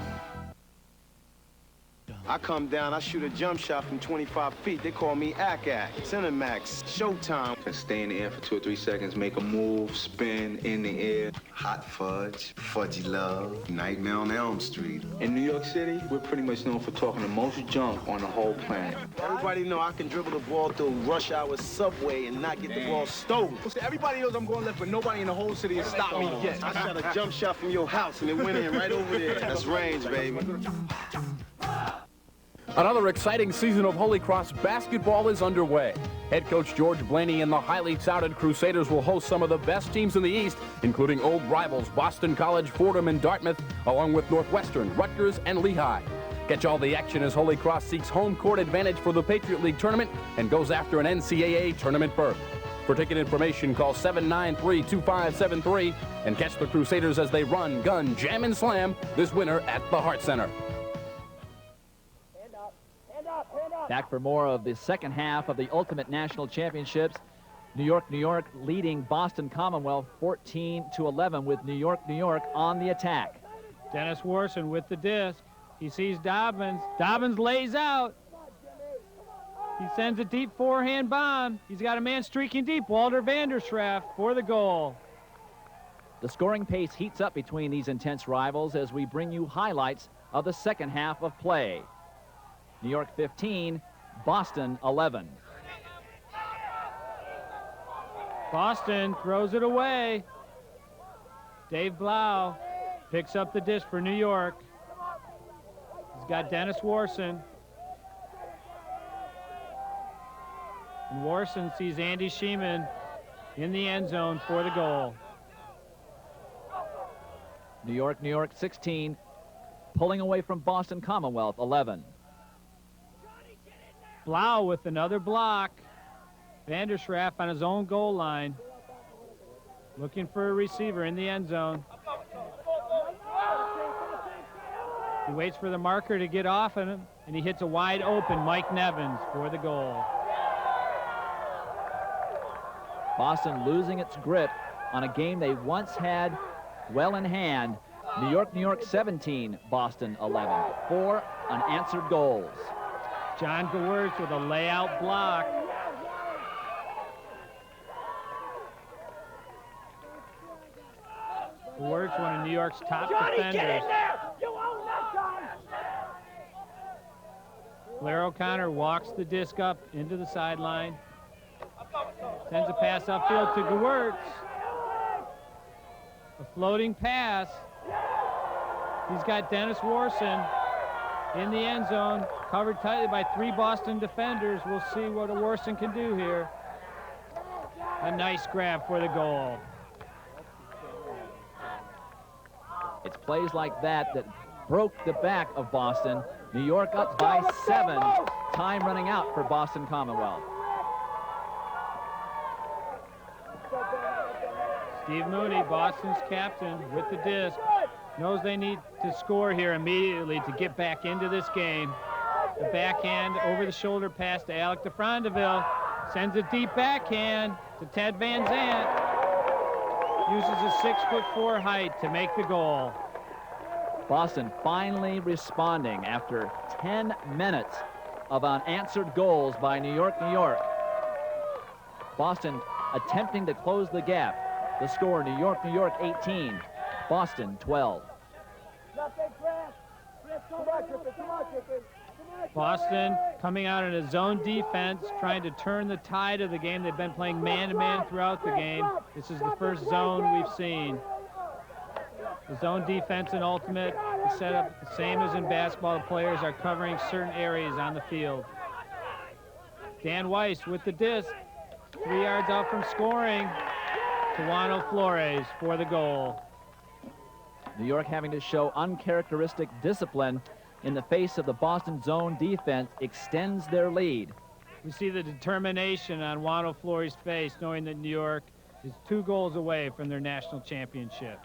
I come down, I shoot a jump shot from 25 feet. They call me Ack-Ack, Cinemax, Showtime. Can stay in the air for 2 or 3 seconds, make a move, spin in the air. Hot fudge, fudgy love, Nightmare on Elm Street. In New York City, we're pretty much known for talking the most junk on the whole planet. Everybody know I can dribble the ball through rush hour subway and not get the ball stolen. Everybody knows I'm going left, but nobody in the whole city has stopped me yet. I shot a jump shot from your house and it went in right over there. That's range, baby. Another exciting season of Holy Cross basketball is underway. Head coach George Blaney and the highly touted Crusaders will host some of the best teams in the East, including old rivals Boston College, Fordham, and Dartmouth, along with Northwestern, Rutgers, and Lehigh. Catch all the action as Holy Cross seeks home court advantage for the Patriot League tournament and goes after an NCAA tournament berth. For ticket information, call 793-2573 and catch the Crusaders as they run, gun, jam, and slam this winter at the Hart Center. Back for more of the second half of the Ultimate National Championships. New York leading Boston Commonwealth 14-11 with New York on the attack. Dennis Warson with the disc. He sees Dobbins. Dobbins lays out. He sends a deep forehand bomb. He's got a man streaking deep, Walter Vanderschaft, for the goal. The scoring pace heats up between these intense rivals as we bring you highlights of the second half of play. New York 15, Boston 11. Boston throws it away. Dave Blau picks up the disc for New York. He's got Dennis Warson. And Warson sees Andy Sheeman in the end zone for the goal. New York 16, pulling away from Boston Commonwealth 11. Blau with another block. Vanderschaft on his own goal line. Looking for a receiver in the end zone. He waits for the marker to get off of him, and he hits a wide open Mike Nevins for the goal. Boston losing its grip on a game they once had well in hand. New York 17, Boston 11. 4 unanswered goals. John Gewirtz with a layout block. Gewirtz, one of New York's top defenders. Get in there! You own that gun! Blair O'Connor walks the disc up into the sideline. Sends a pass upfield to Gewirtz. A floating pass. He's got Dennis Warson in the end zone, covered tightly by 3 Boston defenders. We'll see what a Warson can do here. A nice grab for the goal. It's plays like that that broke the back of Boston. New York up by 7. Time running out for Boston Commonwealth. Steve Mooney, Boston's captain, with the disc, knows they need to score here immediately to get back into this game. The backhand over-the-shoulder pass to Alec DeFrondeville. Sends a deep backhand to Ted Van Zandt. Uses his 6'4" height to make the goal. Boston finally responding after 10 minutes of unanswered goals by New York. Boston attempting to close the gap. The score, New York 18, Boston 12. Boston coming out in a zone defense, trying to turn the tide of the game. They've been playing man-to-man throughout the game. This is the first zone we've seen. The zone defense in Ultimate is set up the same as in basketball. The players are covering certain areas on the field. Dan Weiss with the disc, 3 yards out from scoring. Tawano Flores for the goal. New York having to show uncharacteristic discipline in the face of the Boston zone defense extends their lead. We see the determination on Juan O'Fleury's face, knowing that New York is 2 goals away from their national championship.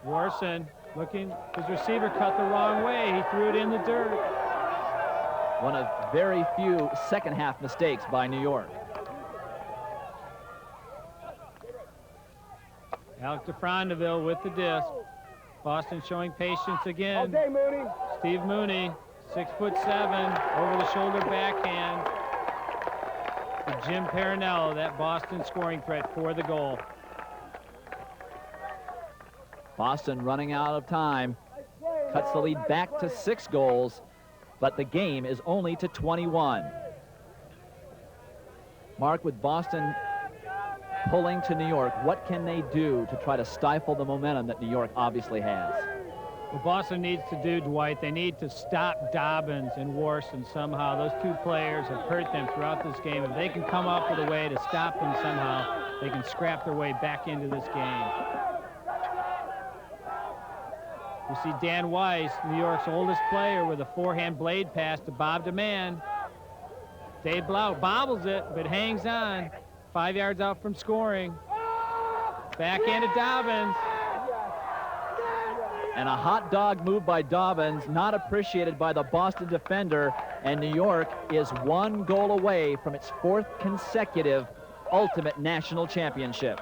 Warson looking, his receiver cut the wrong way. He threw it in the dirt. One of very few second half mistakes by New York. Alec DeFrondeville with the disc. Boston showing patience again. Okay, Mooney. Steve Mooney, 6'7", over the shoulder backhand. To Jim Parinello, that Boston scoring threat for the goal. Boston running out of time, cuts the lead back to 6 goals, but the game is only to 21. Mark, with Boston pulling to New York, what can they do to try to stifle the momentum that New York obviously has? What Boston needs to do, Dwight, they need to stop Dobbins and Warson somehow. Those 2 players have hurt them throughout this game. If they can come up with a way to stop them somehow, they can scrap their way back into this game. You see Dan Weiss, New York's oldest player, with a forehand blade pass to Bob DeMann. Dave Blau bobbles it, but hangs on. 5 yards out from scoring. Backhand to Dobbins. And a hot dog move by Dobbins, not appreciated by the Boston defender, and New York is 1 goal away from its 4th consecutive ultimate national championship.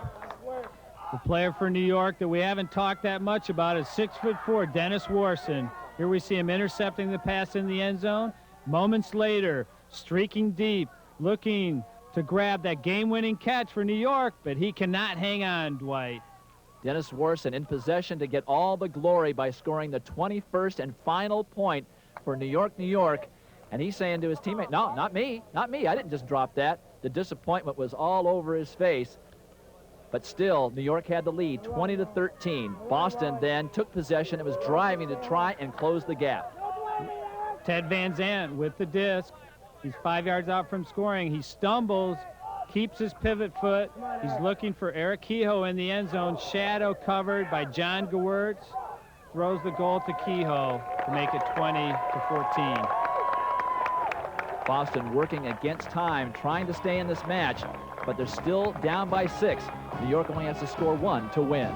The player for New York that we haven't talked that much about is 6'4", Dennis Warson. Here we see him intercepting the pass in the end zone. Moments later, streaking deep, looking to grab that game-winning catch for New York, but he cannot hang on, Dwight. Dennis Warson in possession to get all the glory by scoring the 21st and final point for New York, New York. And he's saying to his teammate, no, not me, not me. I didn't just drop that. The disappointment was all over his face. But still, New York had the lead, 20-13. Boston then took possession and was driving to try and close the gap. Ted Van Zandt with the disc. He's 5 yards out from scoring. He stumbles, keeps his pivot foot. He's looking for Eric Kehoe in the end zone. Shadow covered by John Gewirtz. Throws the goal to Kehoe to make it 20-14. Boston working against time, trying to stay in this match, but they're still down by 6. New York only has to score 1 to win.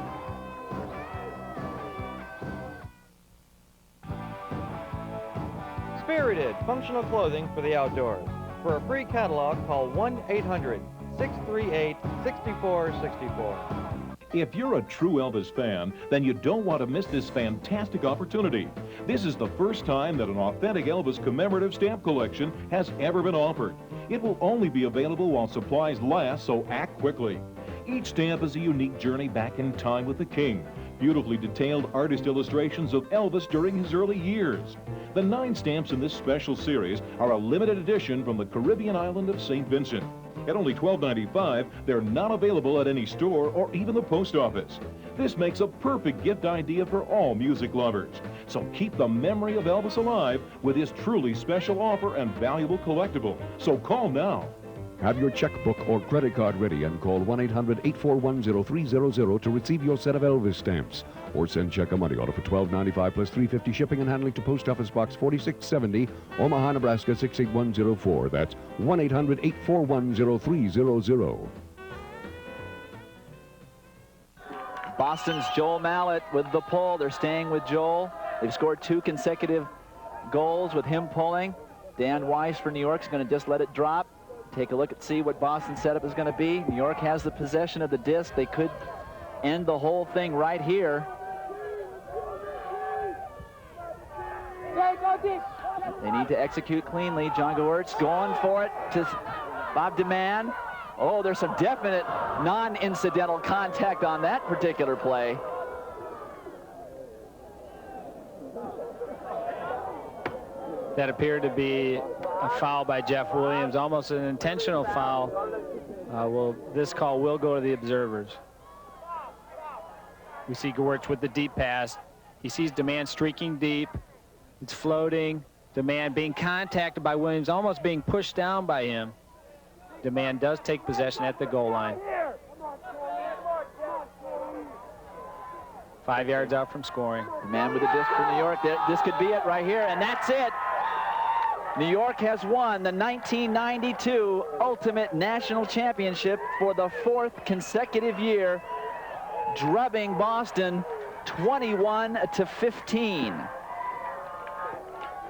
Spirited, functional clothing for the outdoors. For a free catalog, call 1-800-638-6464. If you're a true Elvis fan, then you don't want to miss this fantastic opportunity. This is the first time that an authentic Elvis commemorative stamp collection has ever been offered. It will only be available while supplies last, so act quickly. Each stamp is a unique journey back in time with the King. Beautifully detailed artist illustrations of Elvis during his early years. The 9 stamps in this special series are a limited edition from the Caribbean island of St. Vincent. At only $12.95, they're not available at any store or even the post office. This makes a perfect gift idea for all music lovers. So keep the memory of Elvis alive with this truly special offer and valuable collectible. So call now. Have your checkbook or credit card ready and call 1-800-841-0300 to receive your set of Elvis stamps. Or send check or money order for $12.95 plus $3.50 shipping and handling to Post Office Box 4670, Omaha, Nebraska 68104. That's 1-800-841-0300. Boston's Joel Mallett with the pull. They're staying with Joel. They've scored 2 consecutive goals with him pulling. Dan Weiss for New York is going to just let it drop. Take a look and see what Boston's setup is going to be. New York has the possession of the disc. They could end the whole thing right here. They need to execute cleanly. John Gewirtz going for it to Bob DeMann. Oh, there's some definite non-incidental contact on that particular play. That appeared to be a foul by Jeff Williams, almost an intentional foul. This call will go to the observers. We see Gewirtz with the deep pass. He sees DeMann streaking deep. It's floating. DeMann being contacted by Williams, almost being pushed down by him. Demand does take possession at the goal line. 5 yards out from scoring. Man with the disc for New York. This could be it right here, and that's it. New York has won the 1992 Ultimate National Championship for the 4th consecutive year, drubbing Boston 21-15.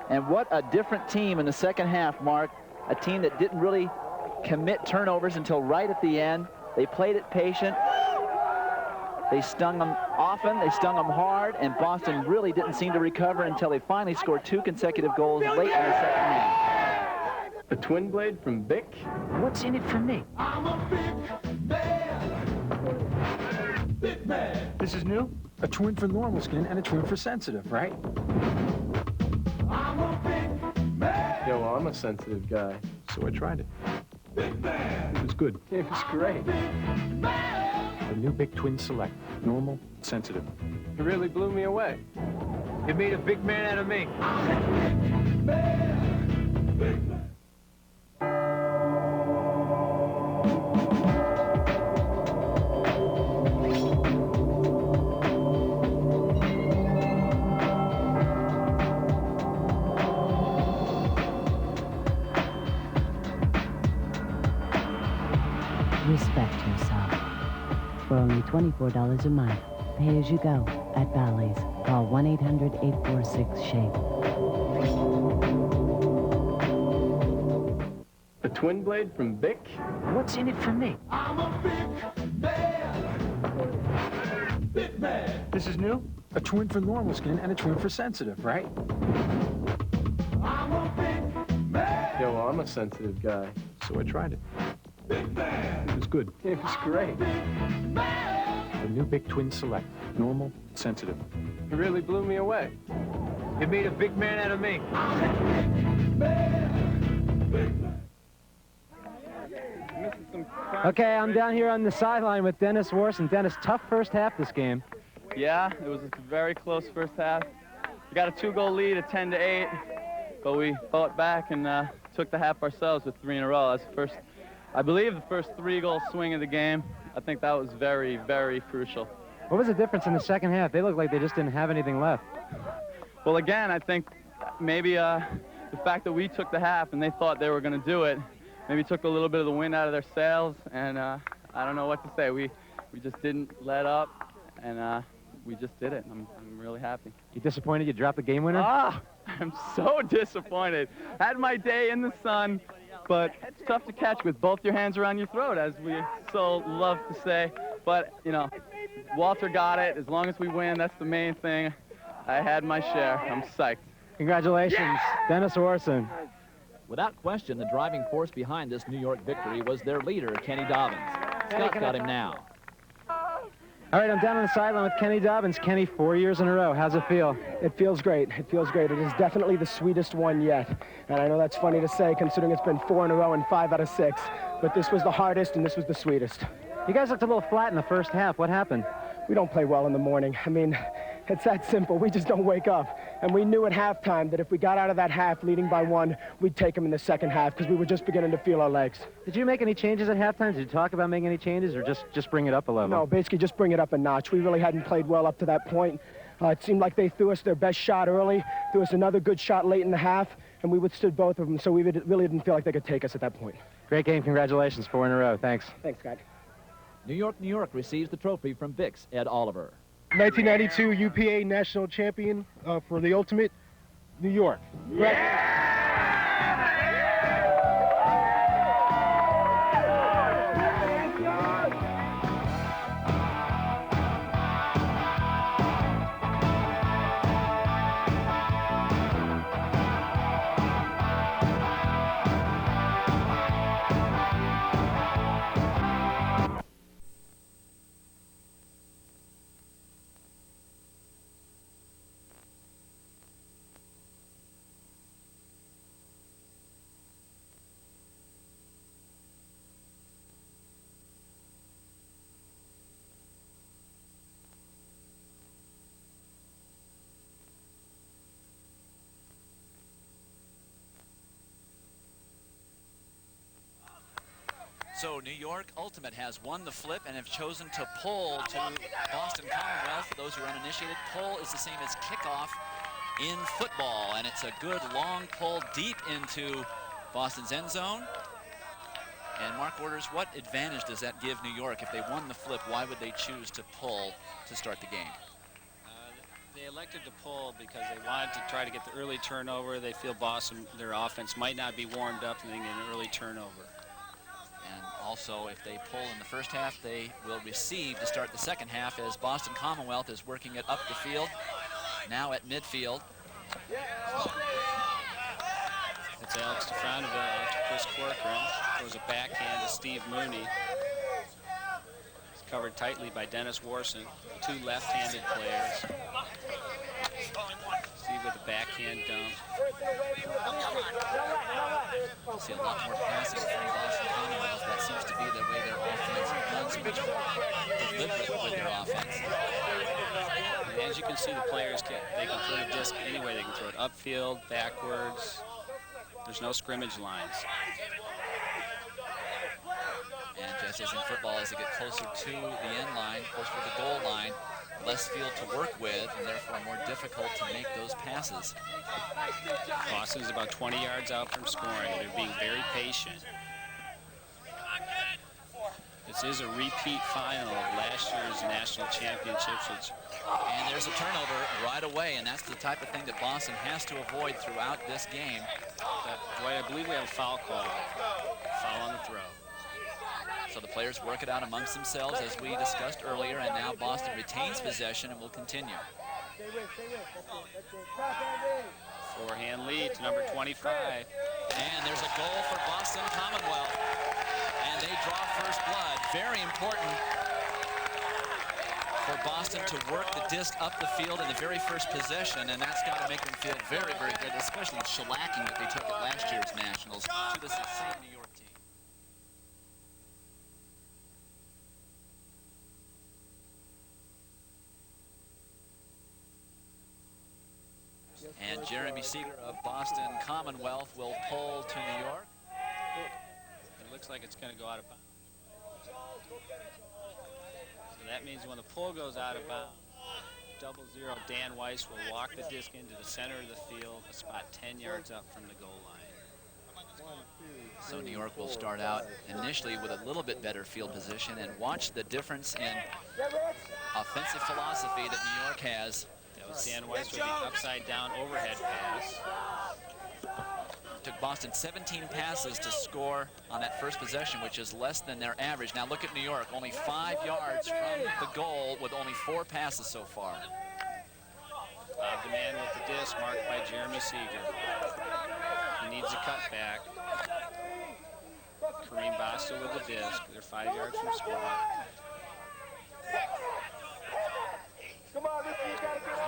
And what a different team in the second half, Mark. A team that didn't really commit turnovers until right at the end. They played it patient. They stung them often, they stung them hard, and Boston really didn't seem to recover until they finally scored 2 consecutive goals late in the second half. A twin blade from Bic? What's in it for me? I'm a big man. Big man. This is new? A twin for normal skin and a twin for sensitive, right? I'm a big man. Yo, I'm a sensitive guy. So I tried it. Big man. It was good. It was great. A new Bic Twin Select. Normal, sensitive. It really blew me away. You made a big man out of me. Big man. Big man. Respect yourself. For only $24 a month, pay as you go at Bally's. Call 1-800-846-SHAKE. A twin blade from Bic? What's in it for me? I'm a big man. Big man. This is new? A twin for normal skin and a twin for sensitive, right? I'm a big man. Yo, I'm a sensitive guy. So I tried it. Big man. It was good. It was great. A new Bic Twin Select. Normal, sensitive. It really blew me away. You made a big man out of me. Okay, I'm down here on the sideline with Dennis Warson. Dennis, tough first half this game. Yeah, it was a very close first half. We got a 2-goal lead at 10-8, but we fought back and took the half ourselves with 3 in a row. That's the first, I believe, the first 3-goal swing of the game. I think that was very, very crucial. What was the difference in the second half? They looked like they just didn't have anything left. Well, again, I think maybe the fact that we took the half and they thought they were going to do it maybe took a little bit of the wind out of their sails, and I don't know what to say. We just didn't let up, and we just did it. I'm really happy. You disappointed you dropped the game winner? Ah, I'm so disappointed. Had my day in the sun, but it's tough to catch with both your hands around your throat, as we so love to say. But, you know, Walter got it. As long as we win, that's the main thing. I had my share. I'm psyched. Congratulations, Dennis Orson. Without question, the driving force behind this New York victory was their leader, Kenny Dobbins. Scott's got him now. All right, I'm down on the sideline with Kenny Dobbins. Kenny, 4 years in a row. How's it feel? It feels great. It feels great. It is definitely the sweetest one yet. And I know that's funny to say, considering it's been 4 in a row and 5 out of 6. But this was the hardest, and this was the sweetest. You guys looked a little flat in the first half. What happened? We don't play well in the morning. I mean, it's that simple. We just don't wake up. And we knew at halftime that if we got out of that half leading by 1, we'd take them in the second half because we were just beginning to feel our legs. Did you make any changes at halftime? Did you talk about making any changes, or just bring it up a level? No, basically just bring it up a notch. We really hadn't played well up to that point. It seemed like they threw us their best shot early, threw us another good shot late in the half, and we withstood both of them, so we really didn't feel like they could take us at that point. Great game. Congratulations. 4 in a row. Thanks. Thanks, Scott. New York receives the trophy from Vic's Ed Oliver. 1992 UPA national champion for the Ultimate, New York. So New York Ultimate has won the flip and have chosen to pull to Boston Commonwealth. For those who are uninitiated, pull is the same as kickoff in football, and it's a good long pull deep into Boston's end zone. And Mark Orders, what advantage does that give New York? If they won the flip, why would they choose to pull to start the game? They elected to pull because they wanted to try to get the early turnover. They feel Boston, their offense might not be warmed up and they get an early turnover. And also, if they pull in the first half, they will receive to start the second half as Boston Commonwealth is working it up the field, now at midfield. It's Alex DeFraneville out to Chris Corcoran. Throws a backhand to Steve Mooney. It's covered tightly by Dennis Warson, two left-handed players. Steve with a backhand dump. We'll see a lot more passing from Boston Commonwealth. That seems to be the way their offense runs, much more deliberate with their offense. And as you can see, the players they can throw the disc anyway. They can throw it upfield, backwards. There's no scrimmage lines. And just as in football, as they get closer to the end line, closer to the goal line, less field to work with, and therefore more difficult to make those passes. Boston's about 20 yards out from scoring. They're being very patient. This is a repeat final of last year's national championships. And there's a turnover right away, and that's the type of thing that Boston has to avoid throughout this game. Dwight, I believe we have a foul call. Foul on the throw. So the players work it out amongst themselves, as we discussed earlier, and now Boston retains possession and will continue. Forehand lead to number 25. And there's a goal for Boston Commonwealth. And they draw first blood. Very important for Boston to work the disc up the field in the very first possession, and that's got to make them feel very, very good, especially shellacking that they took at last year's Nationals to the same New York team. And Jeremy Seeger of Boston Commonwealth will pull to New York. It looks like it's going to go out of bounds. So that means when the pull goes out of bounds, 0-0, Dan Weiss will walk the disc into the center of the field, a spot 10 yards up from the goal line. So New York will start out initially with a little bit better field position, and watch the difference in offensive philosophy that New York has. That was Dan Weiss with the upside-down overhead pass. Took Boston 17 passes to score on that first possession, which is less than their average. Now look at New York, only 5 yards from the goal with only 4 passes so far. Bob DeMann with the disc, marked by Jeremy Seeger. He needs a cutback. Kareem Boston with the disc. They're 5 yards from scoring. And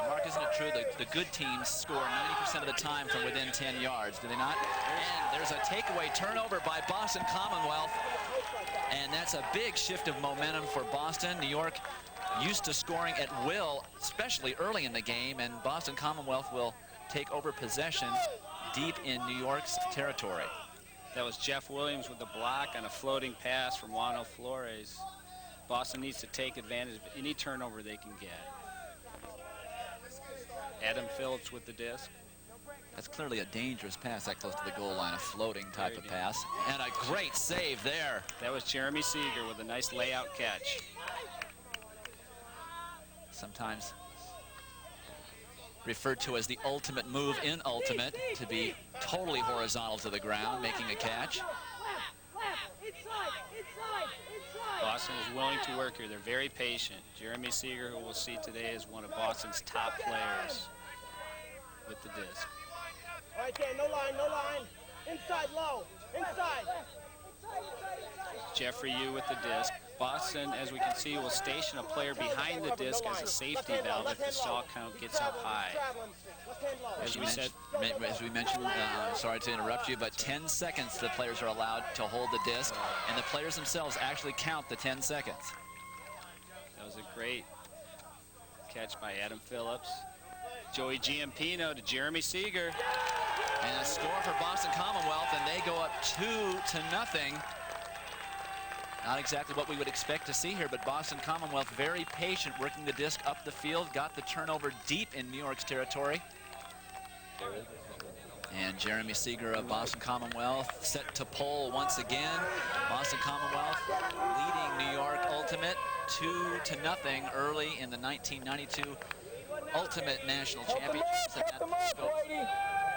Mark, isn't it true that the good teams score 90% of the time from within 10 yards, do they not? And there's a takeaway turnover by Boston Commonwealth, and that's a big shift of momentum for Boston. New York used to scoring at will, especially early in the game, and Boston Commonwealth will take over possession deep in New York's territory. That was Jeff Williams with the block on a floating pass from Juano Flores. Boston needs to take advantage of any turnover they can get. Adam Phillips with the disc. That's clearly a dangerous pass that close to the goal line, a floating type of pass. And a great save there. That was Jeremy Seeger with a nice layout catch. Sometimes referred to as the ultimate move in Ultimate, to be totally horizontal to the ground, making a catch. Boston is willing to work here. They're very patient. Jeremy Seeger, who we'll see today, is one of Boston's top players with the disc. All right, Dan, no line, no line. Inside low, inside. Jeffrey Yu with the disc. Boston, as we can see, will station a player behind the disc as a safety valve if the stall count gets up high. As we mentioned, sorry to interrupt you, but 10 seconds the players are allowed to hold the disc, and the players themselves actually count the 10 seconds. That was a great catch by Adam Phillips. Joey Giampino to Jeremy Seeger. And a score for Boston Commonwealth, and they go up 2-0. Not exactly what we would expect to see here, but Boston Commonwealth very patient, working the disc up the field, got the turnover deep in New York's territory. And Jeremy Seeger of Boston Commonwealth set to pole once again. Boston Commonwealth leading New York Ultimate 2-0 early in the 1992 Ultimate National Championships. And that goes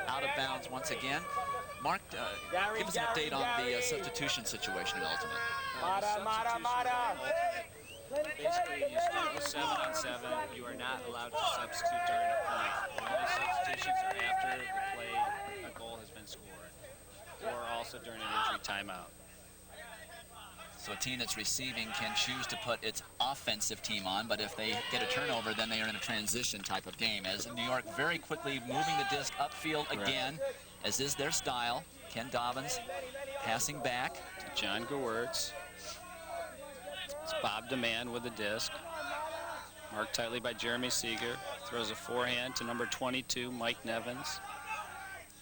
out of bounds once again. Mark, give us an update on the substitution situation in Ultimate. Basically, you start with 7-on-7. You are not allowed to substitute during a point. The only substitutions are after the play, a goal has been scored, or also during an injury timeout. So a team that's receiving can choose to put its offensive team on, but if they get a turnover, then they are in a transition type of game. As New York very quickly moving the disc upfield again, as is their style. Ken Dobbins passing back. John Gewertz. It's Bob DeMann with the disc. Marked tightly by Jeremy Seeger. Throws a forehand to number 22, Mike Nevins.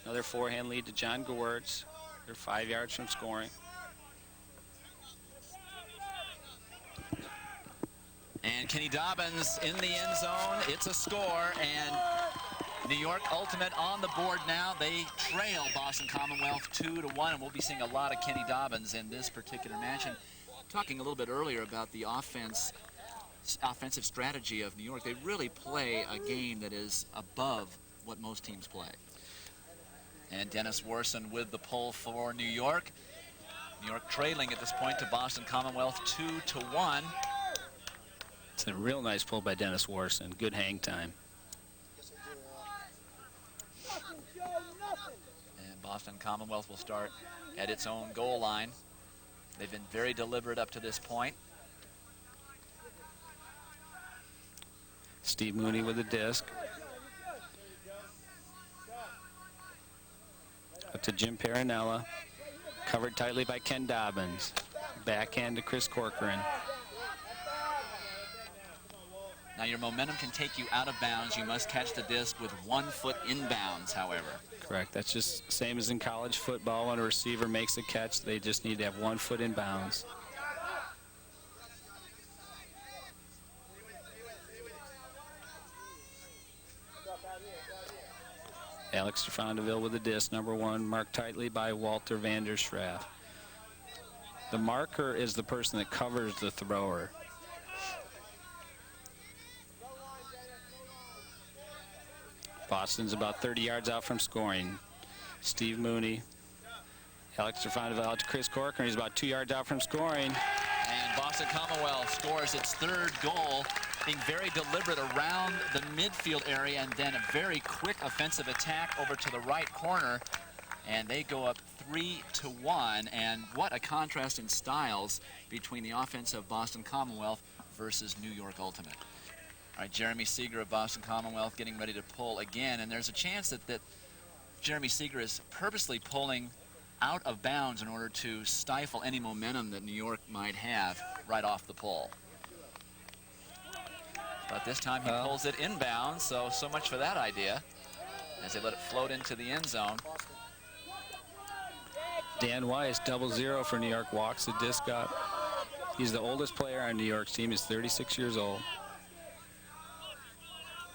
Another forehand lead to John Gewertz. They're 5 yards from scoring. And Kenny Dobbins in the end zone. It's a score, and New York Ultimate on the board now. They trail Boston Commonwealth 2-1, and we'll be seeing a lot of Kenny Dobbins in this particular match. And talking a little bit earlier about the offensive strategy of New York, they really play a game that is above what most teams play. And Dennis Warson with the pull for New York. New York trailing at this point to Boston Commonwealth 2-1. It's a real nice pull by Dennis Warson. Good hang time. And Boston Commonwealth will start at its own goal line. They've been very deliberate up to this point. Steve Mooney with the disc. Up to Jim Perinella. Covered tightly by Ken Dobbins. Backhand to Chris Corcoran. Now your momentum can take you out of bounds. You must catch the disc with 1 foot inbounds, however. Correct. That's just same as in college football. When a receiver makes a catch, they just need to have 1 foot in bounds. Alex Stefandeville with the disc, number 1, marked tightly by Walter Vanderschaaf. The marker is the person that covers the thrower. Boston's about 30 yards out from scoring. Steve Mooney, Alex Stefandeville out to Chris Corcoran. He's about 2 yards out from scoring. And Boston Commonwealth scores its 3rd goal, being very deliberate around the midfield area, and then a very quick offensive attack over to the right corner. And they go up 3-1. And what a contrast in styles between the offense of Boston Commonwealth versus New York Ultimate. All right, Jeremy Seeger of Boston Commonwealth getting ready to pull again, and there's a chance that Jeremy Seeger is purposely pulling out of bounds in order to stifle any momentum that New York might have right off the pull. But this time he pulls it inbounds, so much for that idea, as they let it float into the end zone. Dan Weiss, 0-0 for New York, walks the disc up. He's the oldest player on New York's team. He's 36 years old.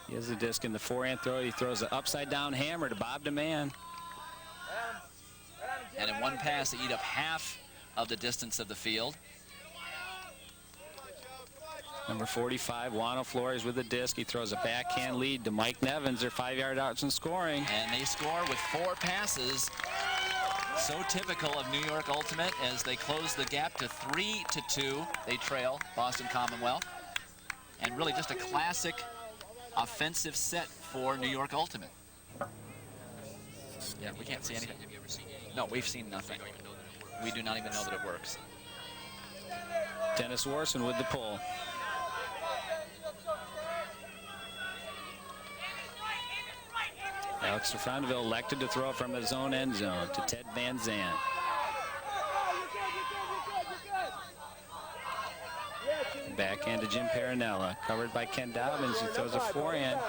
He has the disc in the forehand throw. He throws an upside-down hammer to Bob DeMann. And in one pass, they eat up half of the distance of the field. Number 45, Juano Flores with the disc. He throws a backhand lead to Mike Nevins. They're 5 yard outs and scoring. And they score with 4 passes. So typical of New York Ultimate as they close the gap to 3-2. They trail Boston Commonwealth. And really just a classic offensive set for New York Ultimate. Yeah, we can't see anything. Have you ever seen anything? No, we've seen nothing. We do not even know that it works. Dennis Warson with the pull. Alex Stefandeville elected to throw from his own end zone to Ted Van Zandt. Backhand to Jim Perinella, covered by Ken Dobbins, who throws a forehand.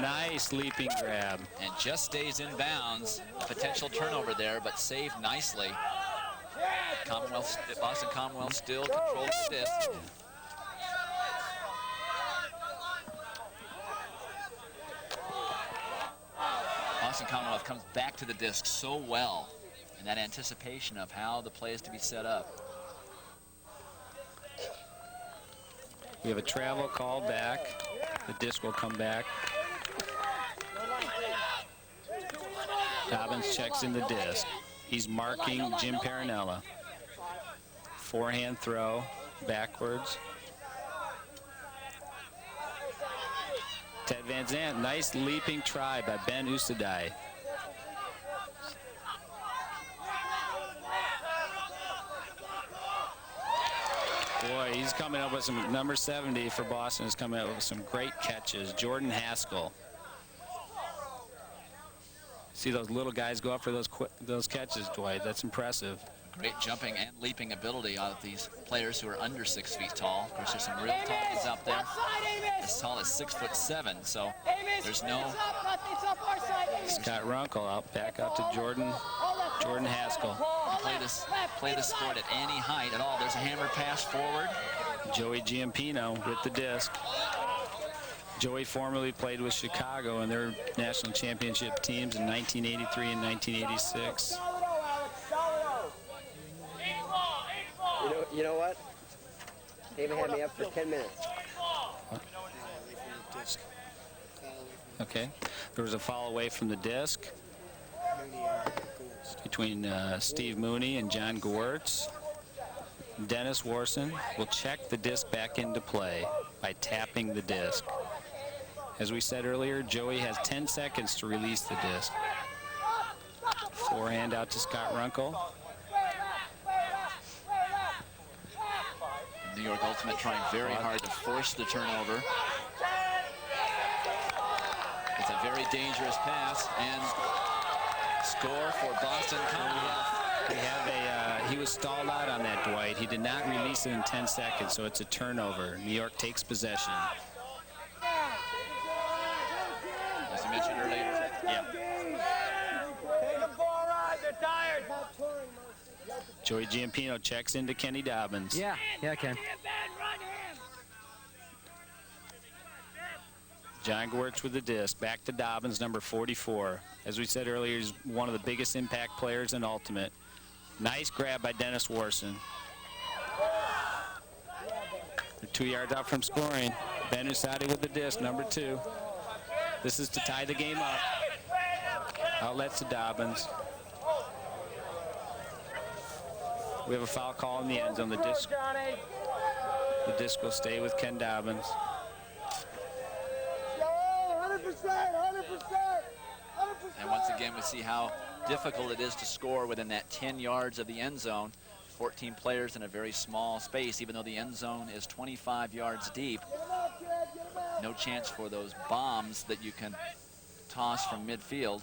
Nice leaping grab. And just stays in bounds. A potential turnover there, but saved nicely. Boston Commonwealth still controls the disc. Boston Commonwealth comes back to the disc so well in that anticipation of how the play is to be set up. We have a travel call back. The disc will come back. Dobbins checks in the disc. He's marking Jim Parinella. Forehand throw backwards. Ted Van Zandt, nice leaping try by Ben Usadai. Boy, he's coming up with some, number 70 for Boston is coming up with some great catches. Jordan Haskell. See those little guys go up for those catches, Dwight. That's impressive. Great jumping and leaping ability out of these players who are under 6 feet tall. Of course, there's some real tall ones out there as tall as 6'7", so there's no... Scott Runkle out, back out to Jordan Haskell. Play this sport at any height at all. There's a hammer pass forward. Joey Giampino with the disc. Joey formerly played with Chicago in their national championship teams in 1983 and 1986. You know what? They even had me up for 10 minutes. Okay. There was a foul away from the disc between Steve Mooney and John Gewirtz. Dennis Warson will check the disc back into play by tapping the disc. As we said earlier, Joey has 10 seconds to release the disc. Forehand out to Scott Runkle. New York Ultimate trying very hard to force the turnover. It's a very dangerous pass and score for Boston Commonwealth. We have he was stalled out on that, Dwight. He did not release it in 10 seconds, so it's a turnover. New York takes possession. As you mentioned earlier, Take them for a ride. They're tired. Joey Giampino checks into Kenny Dobbins. Yeah, Ken. John Gewirtz with the disc. Back to Dobbins, number 44. As we said earlier, he's one of the biggest impact players in Ultimate. Nice grab by Dennis Warson. They're 2 yards out from scoring. Ben Usadi with the disc, number 2. This is to tie the game up. Outlets to Dobbins. We have a foul call in the end zone. The disc will stay with Ken Dobbins. 100%. and once again we see how difficult it is to score within that 10 yards of the end zone. 14 players in a very small space, even though the end zone is 25 yards deep. No chance for those bombs that you can toss from midfield.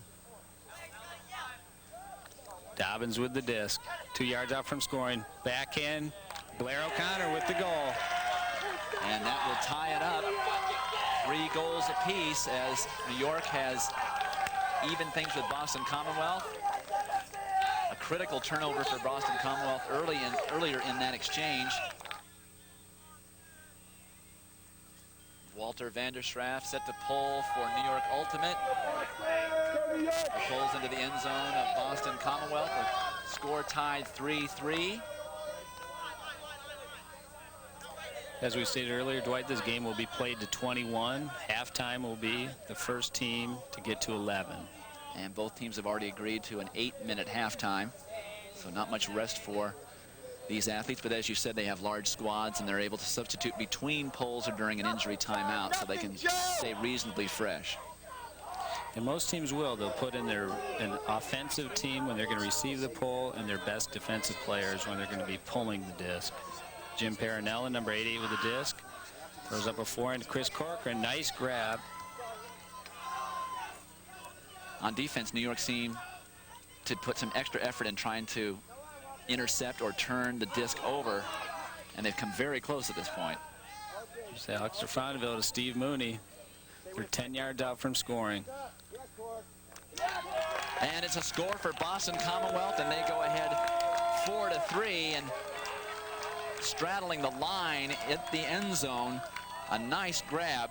Dobbins with the disc. 2 yards out from scoring. Backhand. Blair O'Connor with the goal. And that will tie it up. 3 goals apiece as New York has evened things with Boston Commonwealth. A critical turnover for Boston Commonwealth earlier in that exchange. Walter Vanderschraff set to pull for New York Ultimate. Pulls into the end zone of Boston Commonwealth. The score tied 3-3. As we stated earlier, Dwight, this game will be played to 21. Halftime will be the first team to get to 11. And both teams have already agreed to an 8-minute halftime. So not much rest for these athletes, but as you said, they have large squads and they're able to substitute between pulls or during an injury timeout so they can stay reasonably fresh. And most teams will. They'll put in an offensive team when they're going to receive the pull and their best defensive players when they're going to be pulling the disc. Jim Parinella, number 88 with the disc. Throws up a forehand to Chris Corcoran. Nice grab. On defense, New York seemed to put some extra effort in trying to intercept or turn the disc over, and they've come very close at this point. It's Alex Fonville to Steve Mooney. They're 10 yards out from scoring. And it's a score for Boston Commonwealth, and they go ahead 4-3, and straddling the line at the end zone. A nice grab.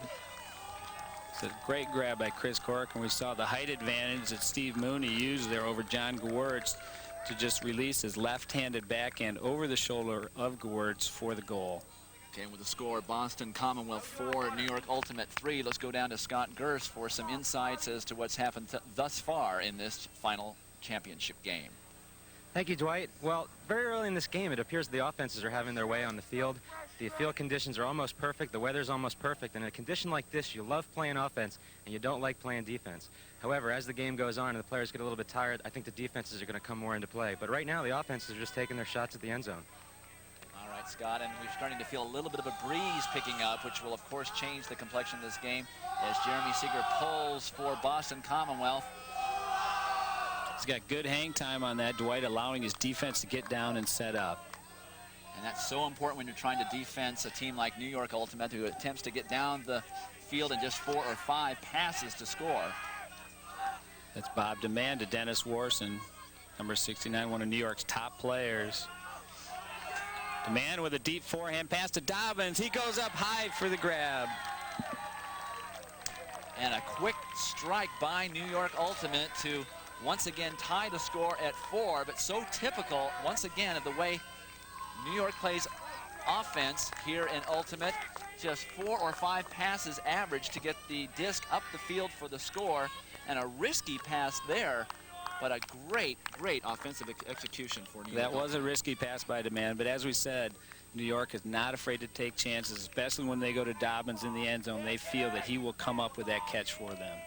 It's a great grab by Chris Cork, and we saw the height advantage that Steve Mooney used there over John Gewurz to just release his left-handed backhand over the shoulder of Gewurz for the goal. Okay, with the score, Boston Commonwealth 4, New York Ultimate 3. Let's go down to Scott Gerst for some insights as to what's happened thus far in this final championship game. Thank you, Dwight. Well, very early in this game, it appears the offenses are having their way on the field. The field conditions are almost perfect. The weather's almost perfect. And in a condition like this, you love playing offense, and you don't like playing defense. However, as the game goes on and the players get a little bit tired, I think the defenses are going to come more into play. But right now, the offenses are just taking their shots at the end zone. All right, Scott, and we're starting to feel a little bit of a breeze picking up, which will, of course, change the complexion of this game as Jeremy Seeger pulls for Boston Commonwealth. He's got good hang time on that, Dwight, allowing his defense to get down and set up. And that's so important when you're trying to defense a team like New York Ultimate, who attempts to get down the field in just 4 or 5 passes to score. That's Bob Demand to Dennis Warson, number 69, one of New York's top players. Demand with a deep forehand pass to Dobbins. He goes up high for the grab. And a quick strike by New York Ultimate to once again tie the score at 4, but so typical once again of the way New York plays offense here in Ultimate. Just 4 or 5 passes average to get the disc up the field for the score, and a risky pass there, but a great offensive execution for New York. That was a risky pass by Demand, but as we said, New York is not afraid to take chances, especially when they go to Dobbins in the end zone. They feel that he will come up with that catch for them.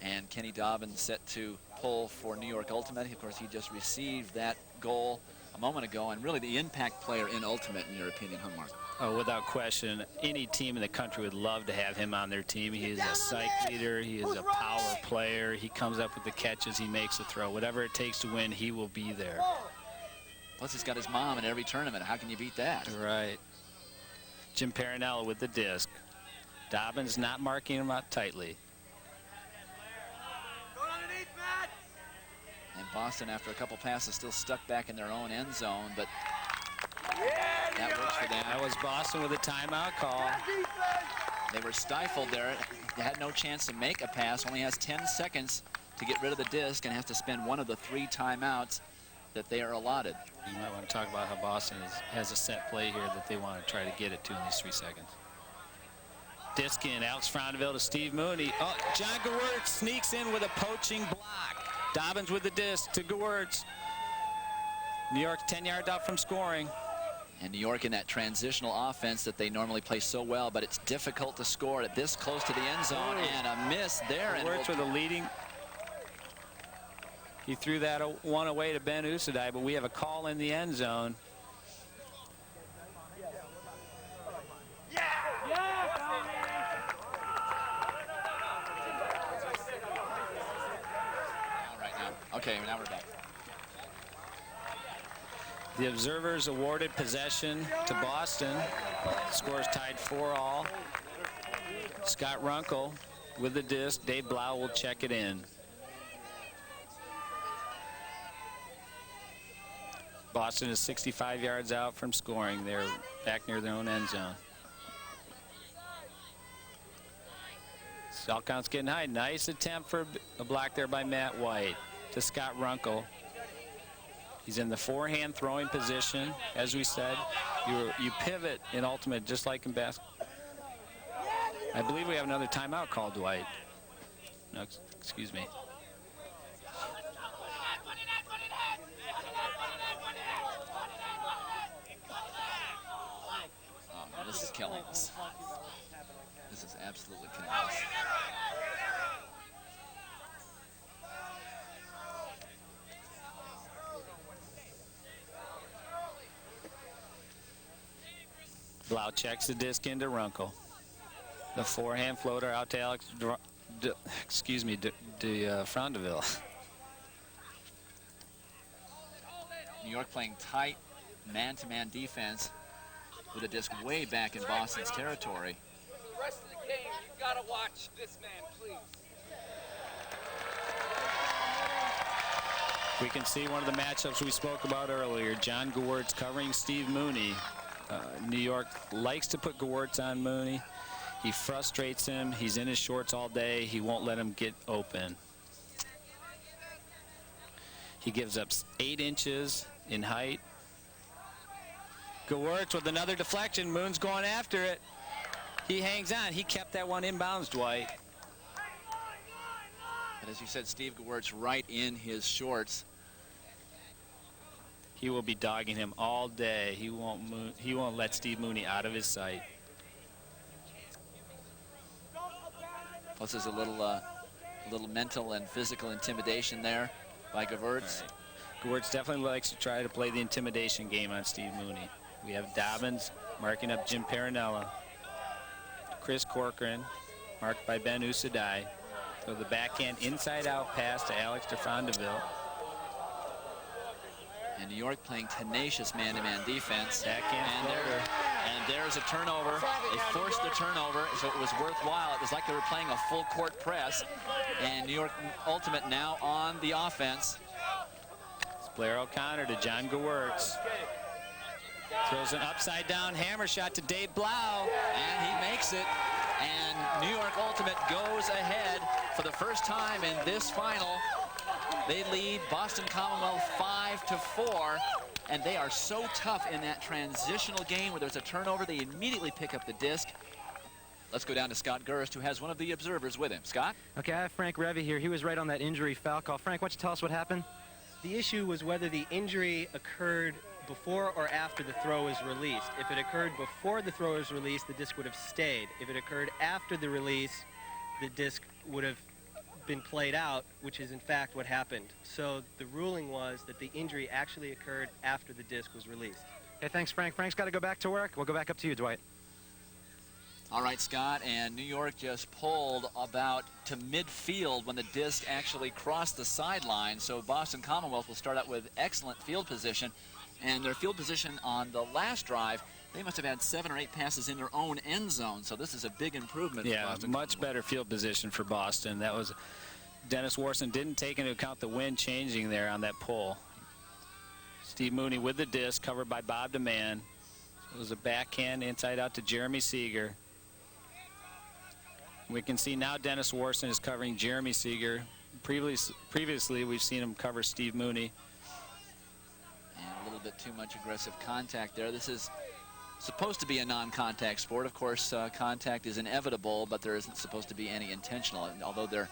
And Kenny Dobbins set to pull for New York Ultimate. Of course, he just received that goal a moment ago, and really the impact player in Ultimate, in your opinion, huh, Mark? Oh, without question, any team in the country would love to have him on their team. He is a psych leader. He is a power player. He comes up with the catches. He makes a throw. Whatever it takes to win, he will be there. Plus, he's got his mom in every tournament. How can you beat that? Right. Jim Parinello with the disc. Dobbins not marking him out tightly. And Boston, after a couple passes, still stuck back in their own end zone, but that works for them. That was Boston with a timeout call. They were stifled there. They had no chance to make a pass. Only has 10 seconds to get rid of the disc and has to spend one of the 3 timeouts that they are allotted. You might want to talk about how Boston has a set play here that they want to try to get it to in these 3 seconds. Disc in, Alex Frondeville to Steve Mooney. Oh, John Gewurz sneaks in with a poaching block. Dobbins with the disc to Gewurz. New York's 10 yards out from scoring. And New York in that transitional offense that they normally play so well, but it's difficult to score at this close to the end zone, and a miss there. Gewurz with a leading. He threw that one away to Ben Usadai, but we have a call in the end zone. Okay, now we're back. The observers awarded possession to Boston. The score is tied 4-all. Scott Runkle with the disc. Dave Blau will check it in. Boston is 65 yards out from scoring. They're back near their own end zone. All counts getting high. Nice attempt for a block there by Matt White to Scott Runkle. He's in the forehand throwing position. As we said, you pivot in Ultimate just like in basketball. I believe we have another timeout call, Dwight. No, excuse me. Oh, man, this is killing us. This is absolutely killing us. Blau checks the disc into Runkle. The forehand floater out to Alex, Frondeville. New York playing tight man-to-man defense with a disc way back in Boston's territory. The rest of the game, you've got to watch this man, please. We can see one of the matchups we spoke about earlier. John Gewertz covering Steve Mooney. New York likes to put Gewertz on Mooney. He frustrates him. He's in his shorts all day. He won't let him get open. He gives up 8 inches in height. Gewertz with another deflection. Moon's going after it. He hangs on. He kept that one inbounds, Dwight. But as you said, Steve Gewertz right in his shorts. He will be dogging him all day. He won't let Steve Mooney out of his sight. Plus, there's a little mental and physical intimidation there by Gewertz. Right. Gewertz definitely likes to try to play the intimidation game on Steve Mooney. We have Dobbins marking up Jim Perinella. Chris Corcoran, marked by Ben Usadai. So the backhand inside-out pass to Alex DeFondeville. And New York playing tenacious man-to-man defense. Backhand and there's a turnover. They forced the turnover, so it was worthwhile. It was like they were playing a full-court press. And New York Ultimate now on the offense. It's Blair O'Connor to John Gewertz. Throws an upside-down hammer shot to Dave Blau. And he makes it. And New York Ultimate goes ahead for the first time in this final. They lead Boston Commonwealth 5-4, and they are so tough in that transitional game where there's a turnover. They immediately pick up the disc. Let's go down to Scott Gerst, who has one of the observers with him. Scott? Okay, I have Frank Revy here. He was right on that injury foul call. Frank, why don't you tell us what happened? The issue was whether the injury occurred before or after the throw is released. If it occurred before the throw is released, the disc would have stayed. If it occurred after the release, the disc would have been played out, which is in fact what happened. So the ruling was that the injury actually occurred after the disc was released. Hey, thanks, Frank. Frank's got to go back to work. We'll go back up to you, Dwight. All right, Scott, and New York just pulled about to midfield when the disc actually crossed the sideline. So Boston Commonwealth will start out with excellent field position. And their field position on the last drive, they must have had 7 or 8 passes in their own end zone. So this is a big improvement. Yeah, for Boston much better field position for Boston. That was Dennis Warson didn't take into account the wind changing there on that pull. Steve Mooney with the disc, covered by Bob DeMann. It was a backhand inside out to Jeremy Seeger. We can see now Dennis Warson is covering Jeremy Seeger. Previously, we've seen him cover Steve Mooney. And a little bit too much aggressive contact there. This is supposed to be a non-contact sport. Of course, contact is inevitable, but there isn't supposed to be any intentional. And although they're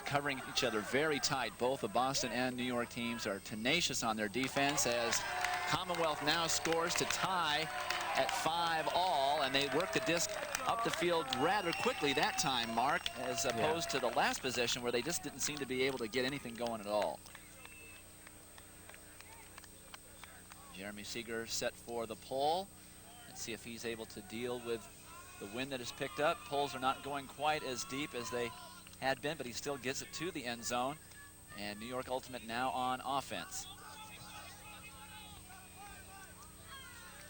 covering each other very tight, both the Boston and New York teams are tenacious on their defense as Commonwealth now scores to tie at 5-all, and they work the disc up the field rather quickly that time, Mark, as opposed to the last possession where they just didn't seem to be able to get anything going at all. Jeremy Seeger set for the pull. Let's see if he's able to deal with the wind that is picked up. Pulls are not going quite as deep as they had been, but he still gets it to the end zone. And New York Ultimate now on offense.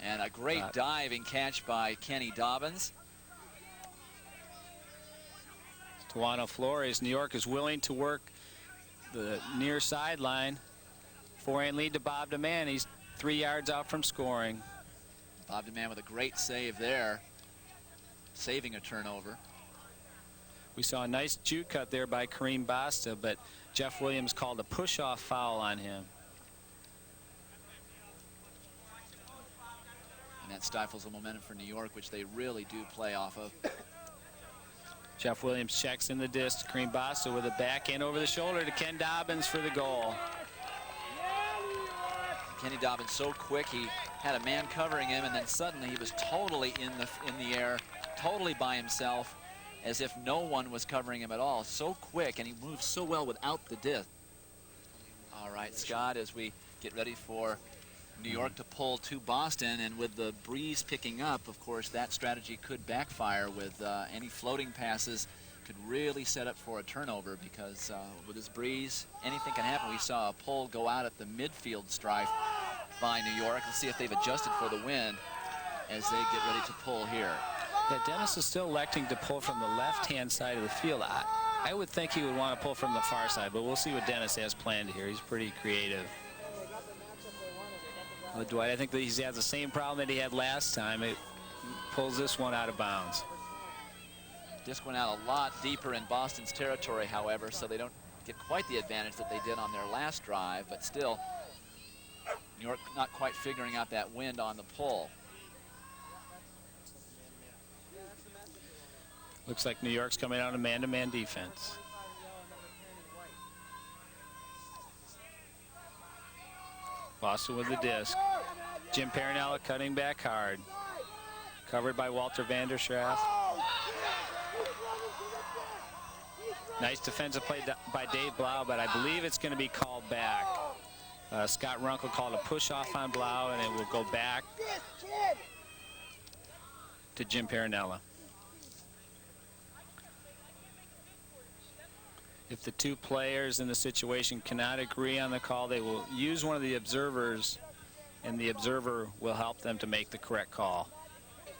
And a great diving catch by Kenny Dobbins. Tuano Flores, New York is willing to work the near sideline. 4-hand lead to Bob DeMann. He's 3 yards out from scoring. Bob DeMann with a great save there, saving a turnover. We saw a nice juke cut there by Kareem Basta, but Jeff Williams called a push-off foul on him. And that stifles the momentum for New York, which they really do play off of. Jeff Williams checks in the disc. Kareem Basta with a backhand over the shoulder to Ken Dobbins for the goal. Kenny Dobbins so quick, he had a man covering him, and then suddenly he was totally in the air, totally by himself, as if no one was covering him at all. So quick, and he moves so well without the disc. All right, Scott, as we get ready for New York to pull to Boston, and with the breeze picking up, of course, that strategy could backfire with any floating passes could really set up for a turnover, because with this breeze, anything can happen. We saw a pull go out at the midfield stripe by New York. Let's see if they've adjusted for the wind as they get ready to pull here. Yeah, Dennis is still electing to pull from the left-hand side of the field. I would think he would want to pull from the far side, but we'll see what Dennis has planned here. He's pretty creative. Well, Dwight, I think that he has the same problem that he had last time. It pulls this one out of bounds. Disc went out a lot deeper in Boston's territory, however, so they don't get quite the advantage that they did on their last drive, but still, New York not quite figuring out that wind on the pull. Looks like New York's coming out of man-to-man defense. Boston with the disc. Jim Perinella cutting back hard. Covered by Walter Vanderschaft. Nice defensive play by Dave Blau, but I believe it's going to be called back. Scott Runkle called a push-off on Blau, and it will go back to Jim Perinella. If the two players in the situation cannot agree on the call, they will use one of the observers, and the observer will help them to make the correct call.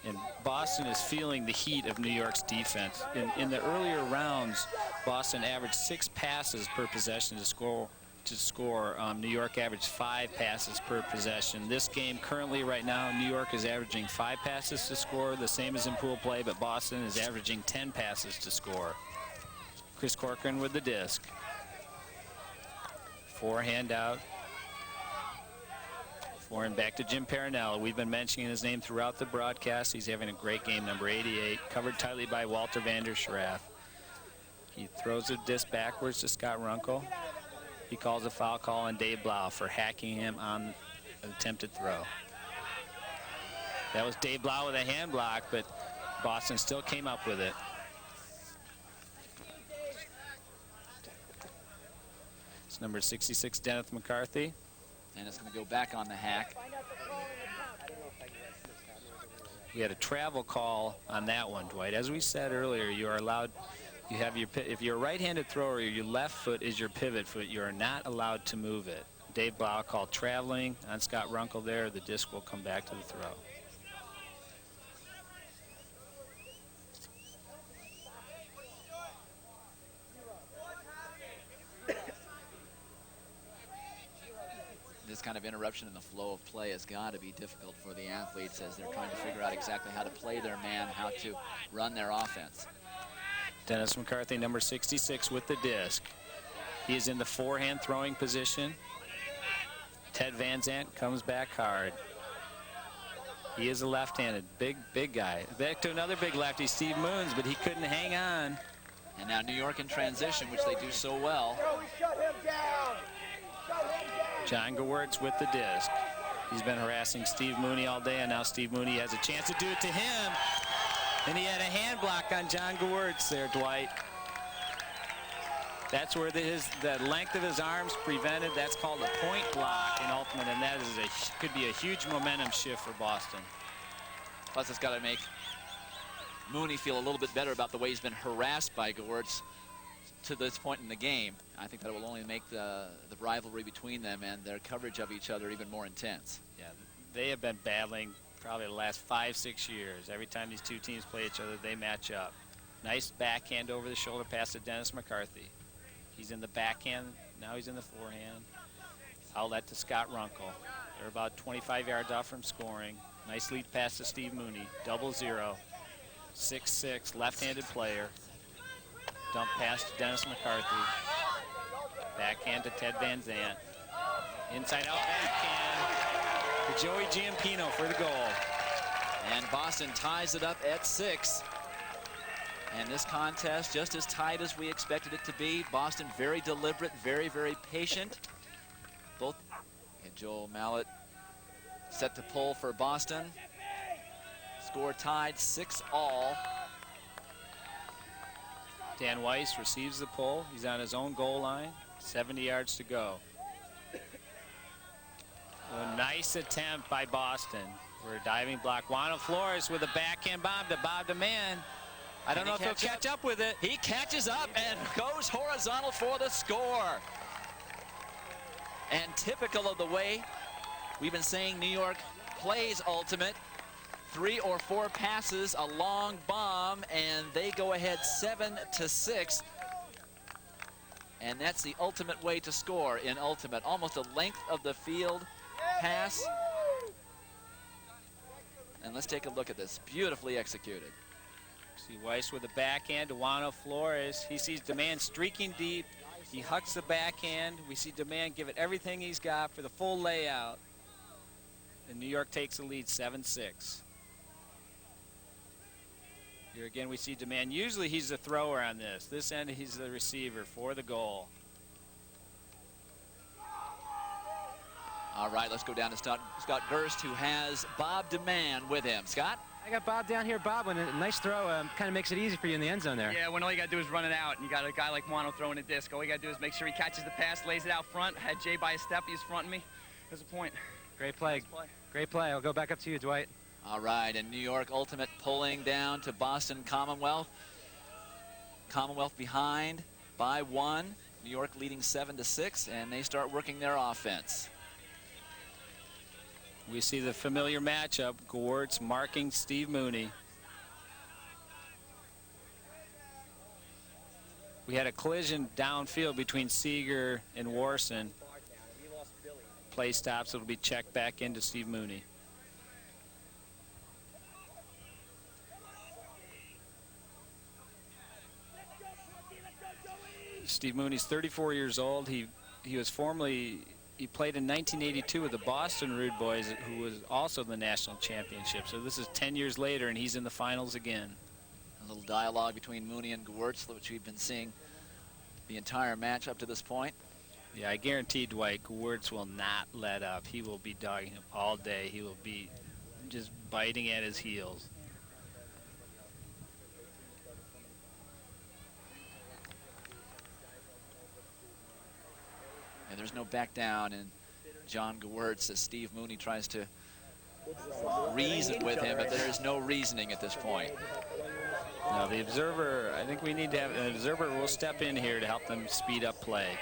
And Boston is feeling the heat of New York's defense. In the earlier rounds, Boston averaged 6 passes per possession to score. New York averaged 5 passes per possession. This game currently right now, New York is averaging 5 passes to score, the same as in pool play, but Boston is averaging 10 passes to score. Chris Corcoran with the disc. Forehand out. Forehand back to Jim Perinella. We've been mentioning his name throughout the broadcast. He's having a great game, number 88, covered tightly by Walter Vanderschaft. He throws the disc backwards to Scott Runkle. He calls a foul call on Dave Blau for hacking him on an attempted throw. That was Dave Blau with a hand block, but Boston still came up with it. It's number 66, Dennis McCarthy. And it's going to go back on the hack. We had a travel call on that one, Dwight. As we said earlier, you are allowed, you have your, if you're a right-handed thrower, your left foot is your pivot foot. You are not allowed to move it. Dave Blau called traveling on Scott Runkle there. The disc will come back to the throw. This kind of interruption in the flow of play has got to be difficult for the athletes as they're trying to figure out exactly how to play their man, how to run their offense. Dennis McCarthy, number 66, with the disc. He is in the forehand throwing position. Ted Van Zandt comes back hard. He is a left-handed, big guy. Back to another big lefty, Steve Moons, but he couldn't hang on. And now New York in transition, which they do so well. Shut him down. John Gewurz with the disc. He's been harassing Steve Mooney all day, and now Steve Mooney has a chance to do it to him. And he had a hand block on John Gewurz there, Dwight. That's where the length of his arms prevented. That's called a point block in ultimate, and that is could be a huge momentum shift for Boston. Plus, it's got to make Mooney feel a little bit better about the way he's been harassed by Gewurz to this point in the game. I think that will only make the rivalry between them and their coverage of each other even more intense. Yeah, they have been battling probably the last 5-6 years. Every time these two teams play each other, they match up. Nice backhand over the shoulder pass to Dennis McCarthy. He's in the backhand, now he's in the forehand. Outlet to Scott Runkle. They're about 25 yards off from scoring. Nice lead pass to Steve Mooney, 0-0. 6'6", left-handed player. Dump pass to Dennis McCarthy. Backhand to Ted Van Zandt. Inside out backhand to Joey Giampino for the goal. And Boston ties it up at 6. And this contest just as tight as we expected it to be. Boston very deliberate, very, very patient. Both and Joel Mallett set to pull for Boston. Score tied 6-all. Dan Weiss receives the pull. He's on his own goal line. 70 yards to go. A nice attempt by Boston for a diving block. Juan Flores with a backhand bomb to Bob DeMann. I don't know if he'll catch up with it. He catches up and goes horizontal for the score. And typical of the way we've been saying New York plays ultimate. 3 or 4 passes, a long bomb, and they go ahead 7-6. And that's the ultimate way to score in ultimate. Almost a length of the field pass. And let's take a look at this. Beautifully executed. See Weiss with the backhand to Juano Flores. He sees Demand streaking deep. He hucks the backhand. We see Demand give it everything he's got for the full layout. And New York takes the lead 7-6. Here again we see Demand. Usually he's the thrower on this. This end he's the receiver for the goal. All right, let's go down to Scott Gerst, who has Bob Demand with him. Scott? I got Bob down here. Bob, when a nice throw kind of makes it easy for you in the end zone there. Yeah, when all you got to do is run it out, and you got a guy like Juano throwing a disc. All you got to do is make sure he catches the pass, lays it out front. Had Jay by a step, he's fronting me. There's a point. Great play. Great play. I'll go back up to you, Dwight. All right, and New York Ultimate pulling down to Boston Commonwealth. Commonwealth behind by 1. New York leading 7-6, and they start working their offense. We see the familiar matchup, Gewurz marking Steve Mooney. We had a collision downfield between Seeger and Warson. Play stops, it'll be checked back into Steve Mooney. Steve Mooney's 34 years old. He was formerly, he played in 1982 with the Boston Rude Boys, who was also the national championship. So this is 10 years later, and he's in the finals again. A little dialogue between Mooney and Gewurz, which we've been seeing the entire match up to this point. Yeah, I guarantee Dwight, Gewurz will not let up. He will be dogging him all day. He will be just biting at his heels. And there's no back down, and John Gewurz, as Steve Mooney tries to reason with him, but there is no reasoning at this point. Now the observer, I think we need to have an observer will step in here to help them speed up play.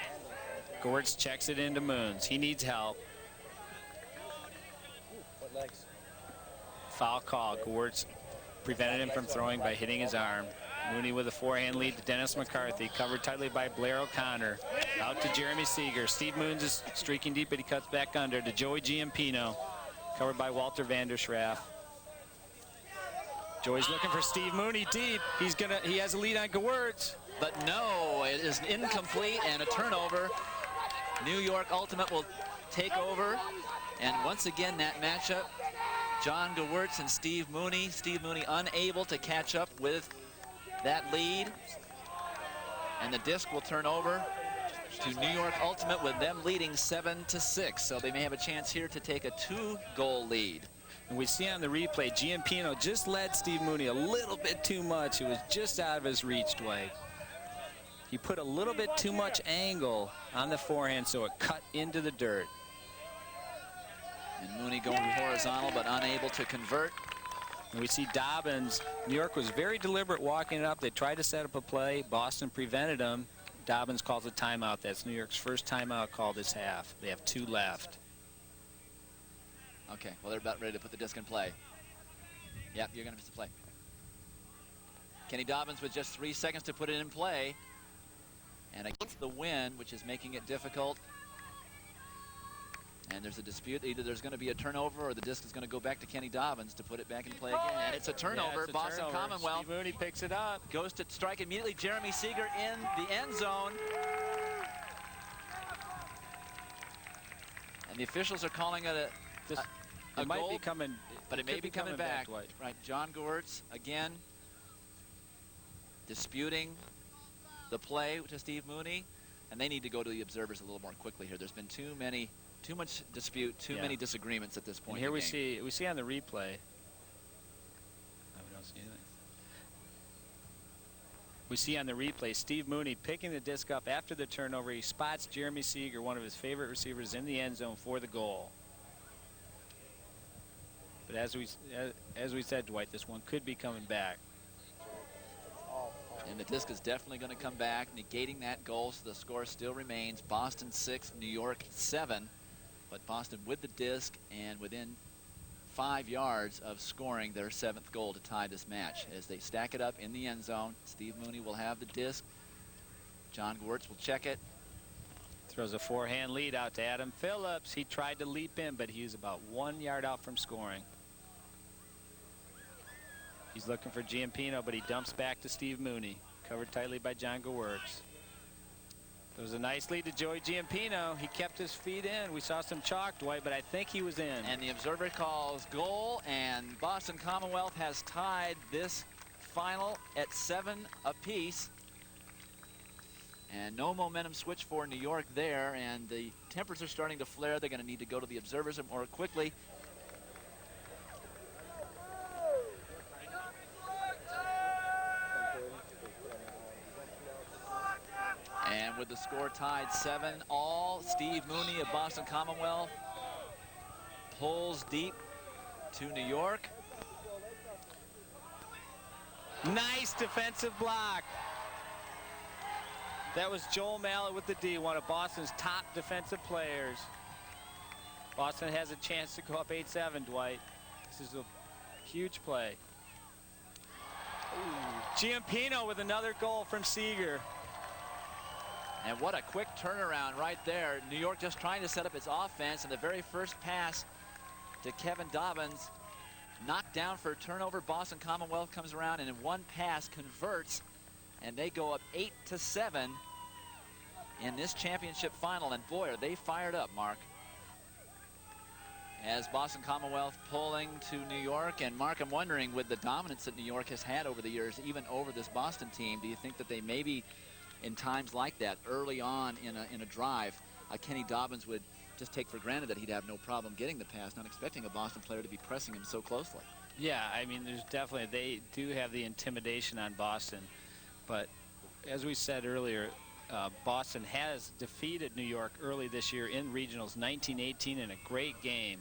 Gewurz checks it into Moons. He needs help. Foul call. Gewurz prevented him from throwing by hitting his arm. Mooney with a forehand lead to Dennis McCarthy, covered tightly by Blair O'Connor. Out to Jeremy Seeger. Steve Moons is streaking deep, but he cuts back under to Joey Giampino, covered by Walter Vanderschaff. Joey's looking for Steve Mooney deep. He has a lead on Gewurz. But no, it is incomplete and a turnover. New York Ultimate will take over. And once again, that matchup, John Gewurz and Steve Mooney. Steve Mooney unable to catch up with that lead. And the disc will turn over to New York Ultimate with them leading 7-6. So they may have a chance here to take a 2-goal lead. And we see on the replay, Giampino just led Steve Mooney a little bit too much. It was just out of his reach, Dwight. He put a little bit too much angle on the forehand, so it cut into the dirt. And Mooney going horizontal, but unable to convert. And we see Dobbins. New York was very deliberate walking it up. They tried to set up a play. Boston prevented them. Dobbins calls a timeout. That's New York's first timeout call this half. They have 2 left. Okay, well, they're about ready to put the disc in play. Yep, you're going to miss the play. Kenny Dobbins with just 3 seconds to put it in play. And against the wind, which is making it difficult. And there's a dispute. Either there's going to be a turnover or the disc is going to go back to Kenny Dobbins to put it back in play again. And it's a turnover. Yeah, it's a Boston turnover. Commonwealth. Steve Mooney picks it up. Goes to strike immediately. Jeremy Seeger in the end zone. And the officials are calling it a might goal, be coming, but it may be coming back. Dwight. Right, John Gewurz again disputing the play to Steve Mooney, and they need to go to the observers a little more quickly here. There's been too much dispute, too many disagreements at this point. And here in the we see on the replay. We don't see anything. We see on the replay Steve Mooney picking the disc up after the turnover. He spots Jeremy Seeger, one of his favorite receivers, in the end zone for the goal. But as we said, Dwight, this one could be coming back. And the disc is definitely going to come back, negating that goal, so the score still remains Boston 6, New York 7. But Boston with the disc and within 5 yards of scoring their 7th goal to tie this match. As they stack it up in the end zone, Steve Mooney will have the disc. John Gewurz will check it. Throws a forehand lead out to Adam Phillips. He tried to leap in, but he was about 1 yard out from scoring. He's looking for Giampino, but he dumps back to Steve Mooney, covered tightly by John Gewertz. There was a nice lead to Joey Giampino. He kept his feet in. We saw some chalk, Dwight, but I think he was in. And the observer calls goal, and Boston Commonwealth has tied this final at 7 apiece. And no momentum switch for New York there, and the tempers are starting to flare. They're going to need to go to the observers more quickly. And with the score tied 7-all, Steve Mooney of Boston Commonwealth pulls deep to New York. Nice defensive block. That was Joel Mallet with the D, one of Boston's top defensive players. Boston has a chance to go up 8-7, Dwight. This is a huge play. Ooh. Giampino with another goal from Seeger. And what a quick turnaround right there. New York just trying to set up its offense, and the very first pass to Kevin Dobbins knocked down for a turnover. Boston Commonwealth comes around and in one pass converts, and they go up 8-7 in this championship final. And boy, are they fired up, Mark. As Boston Commonwealth pulling to New York. And Mark, I'm wondering, with the dominance that New York has had over the years, even over this Boston team, do you think that they maybe in times like that, early on in a drive, Kenny Dobbins would just take for granted that he'd have no problem getting the pass, not expecting a Boston player to be pressing him so closely? Yeah, I mean, there's definitely, they do have the intimidation on Boston. But as we said earlier, Boston has defeated New York early this year in regionals, 19-18, in a great game.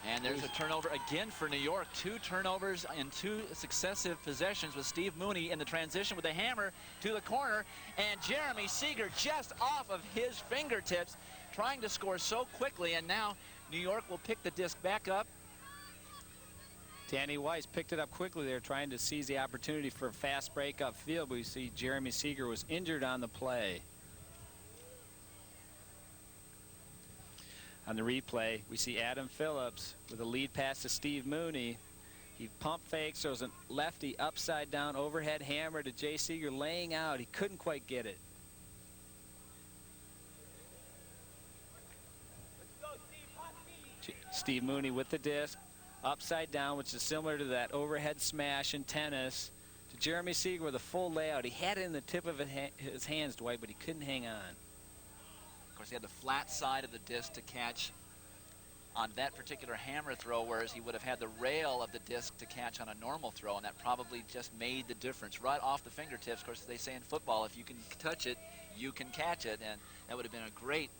And there's a turnover again for New York. 2 turnovers in 2 successive possessions with Steve Mooney in the transition with a hammer to the corner. And Jeremy Seeger just off of his fingertips, trying to score so quickly. And now New York will pick the disc back up. Danny Weiss picked it up quickly there, trying to seize the opportunity for a fast break upfield. But we see Jeremy Seeger was injured on the play. On the replay, we see Adam Phillips with a lead pass to Steve Mooney. He pump fakes, throws a lefty upside down overhead hammer to Jay Seeger, laying out. He couldn't quite get it. Steve Mooney with the disc, upside down, which is similar to that overhead smash in tennis. To Jeremy Seeger with a full layout. He had it in the tip of his hands, Dwight, but he couldn't hang on. Of course, he had the flat side of the disc to catch on that particular hammer throw, whereas he would have had the rail of the disc to catch on a normal throw, and that probably just made the difference right off the fingertips. Of course, as they say in football, if you can touch it, you can catch it, and that would have been a great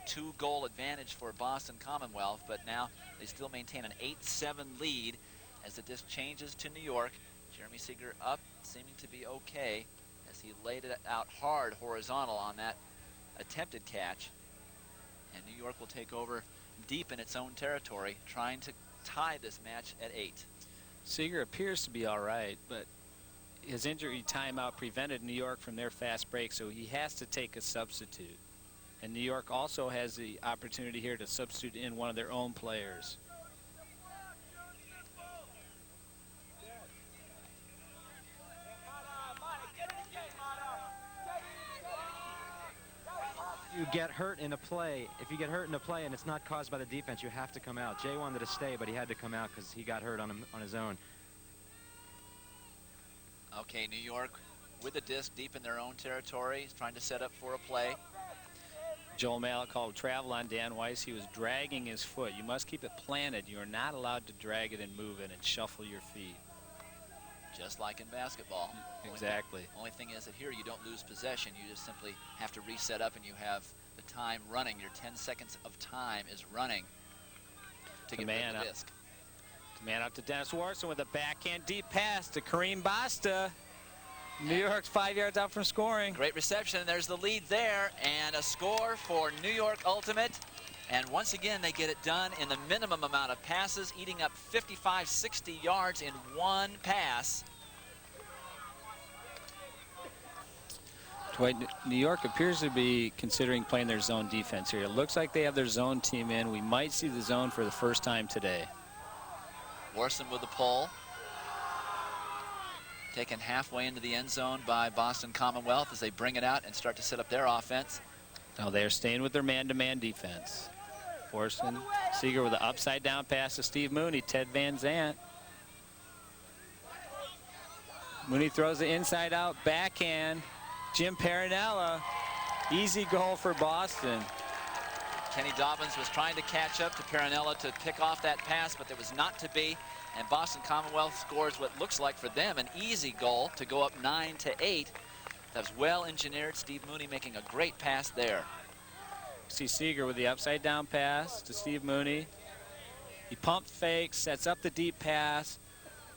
2-goal advantage for Boston Commonwealth. But now they still maintain an 8-7 lead as the disc changes to New York. Jeremy Seeger up, seeming to be okay as he laid it out hard horizontal on that attempted catch. And New York will take over deep in its own territory, trying to tie this match at 8. Seeger appears to be all right, but his injury timeout prevented New York from their fast break, so he has to take a substitute. And New York also has the opportunity here to substitute in one of their own players. You get hurt in a play. If you get hurt in a play and it's not caused by the defense, you have to come out. Jay wanted to stay, but he had to come out because he got hurt on his own. Okay, New York with the disc deep in their own territory, trying to set up for a play. Joel Mallet called travel on Dan Weiss. He was dragging his foot. You must keep it planted. You are not allowed to drag it and move it and shuffle your feet. Just like in basketball. Exactly. Only thing is that here you don't lose possession. You just simply have to reset up, and you have the time running. Your 10 seconds of time is running to get rid of the disc. Man up to Dennis Warson with a backhand deep pass to Kareem Basta. New York's 5 yards out from scoring. Great reception. There's the lead there, and a score for New York Ultimate. And once again, they get it done in the minimum amount of passes, eating up 55, 60 yards in one pass. Dwight, New York appears to be considering playing their zone defense here. It looks like they have their zone team in. We might see the zone for the first time today. Morrison with the pull. Taken halfway into the end zone by Boston Commonwealth as they bring it out and start to set up their offense. Now they're staying with their man-to-man defense. Forson Seeger with the upside down pass to Steve Mooney. Ted Van Zandt. Mooney throws the inside out backhand. Jim Parinella. Easy goal for Boston. Kenny Dobbins was trying to catch up to Parinella to pick off that pass, but there was not to be. And Boston Commonwealth scores what looks like for them an easy goal to go up 9-8. That was well engineered. Steve Mooney making a great pass there. See Seeger with the upside down pass to Steve Mooney. He pump fakes, sets up the deep pass,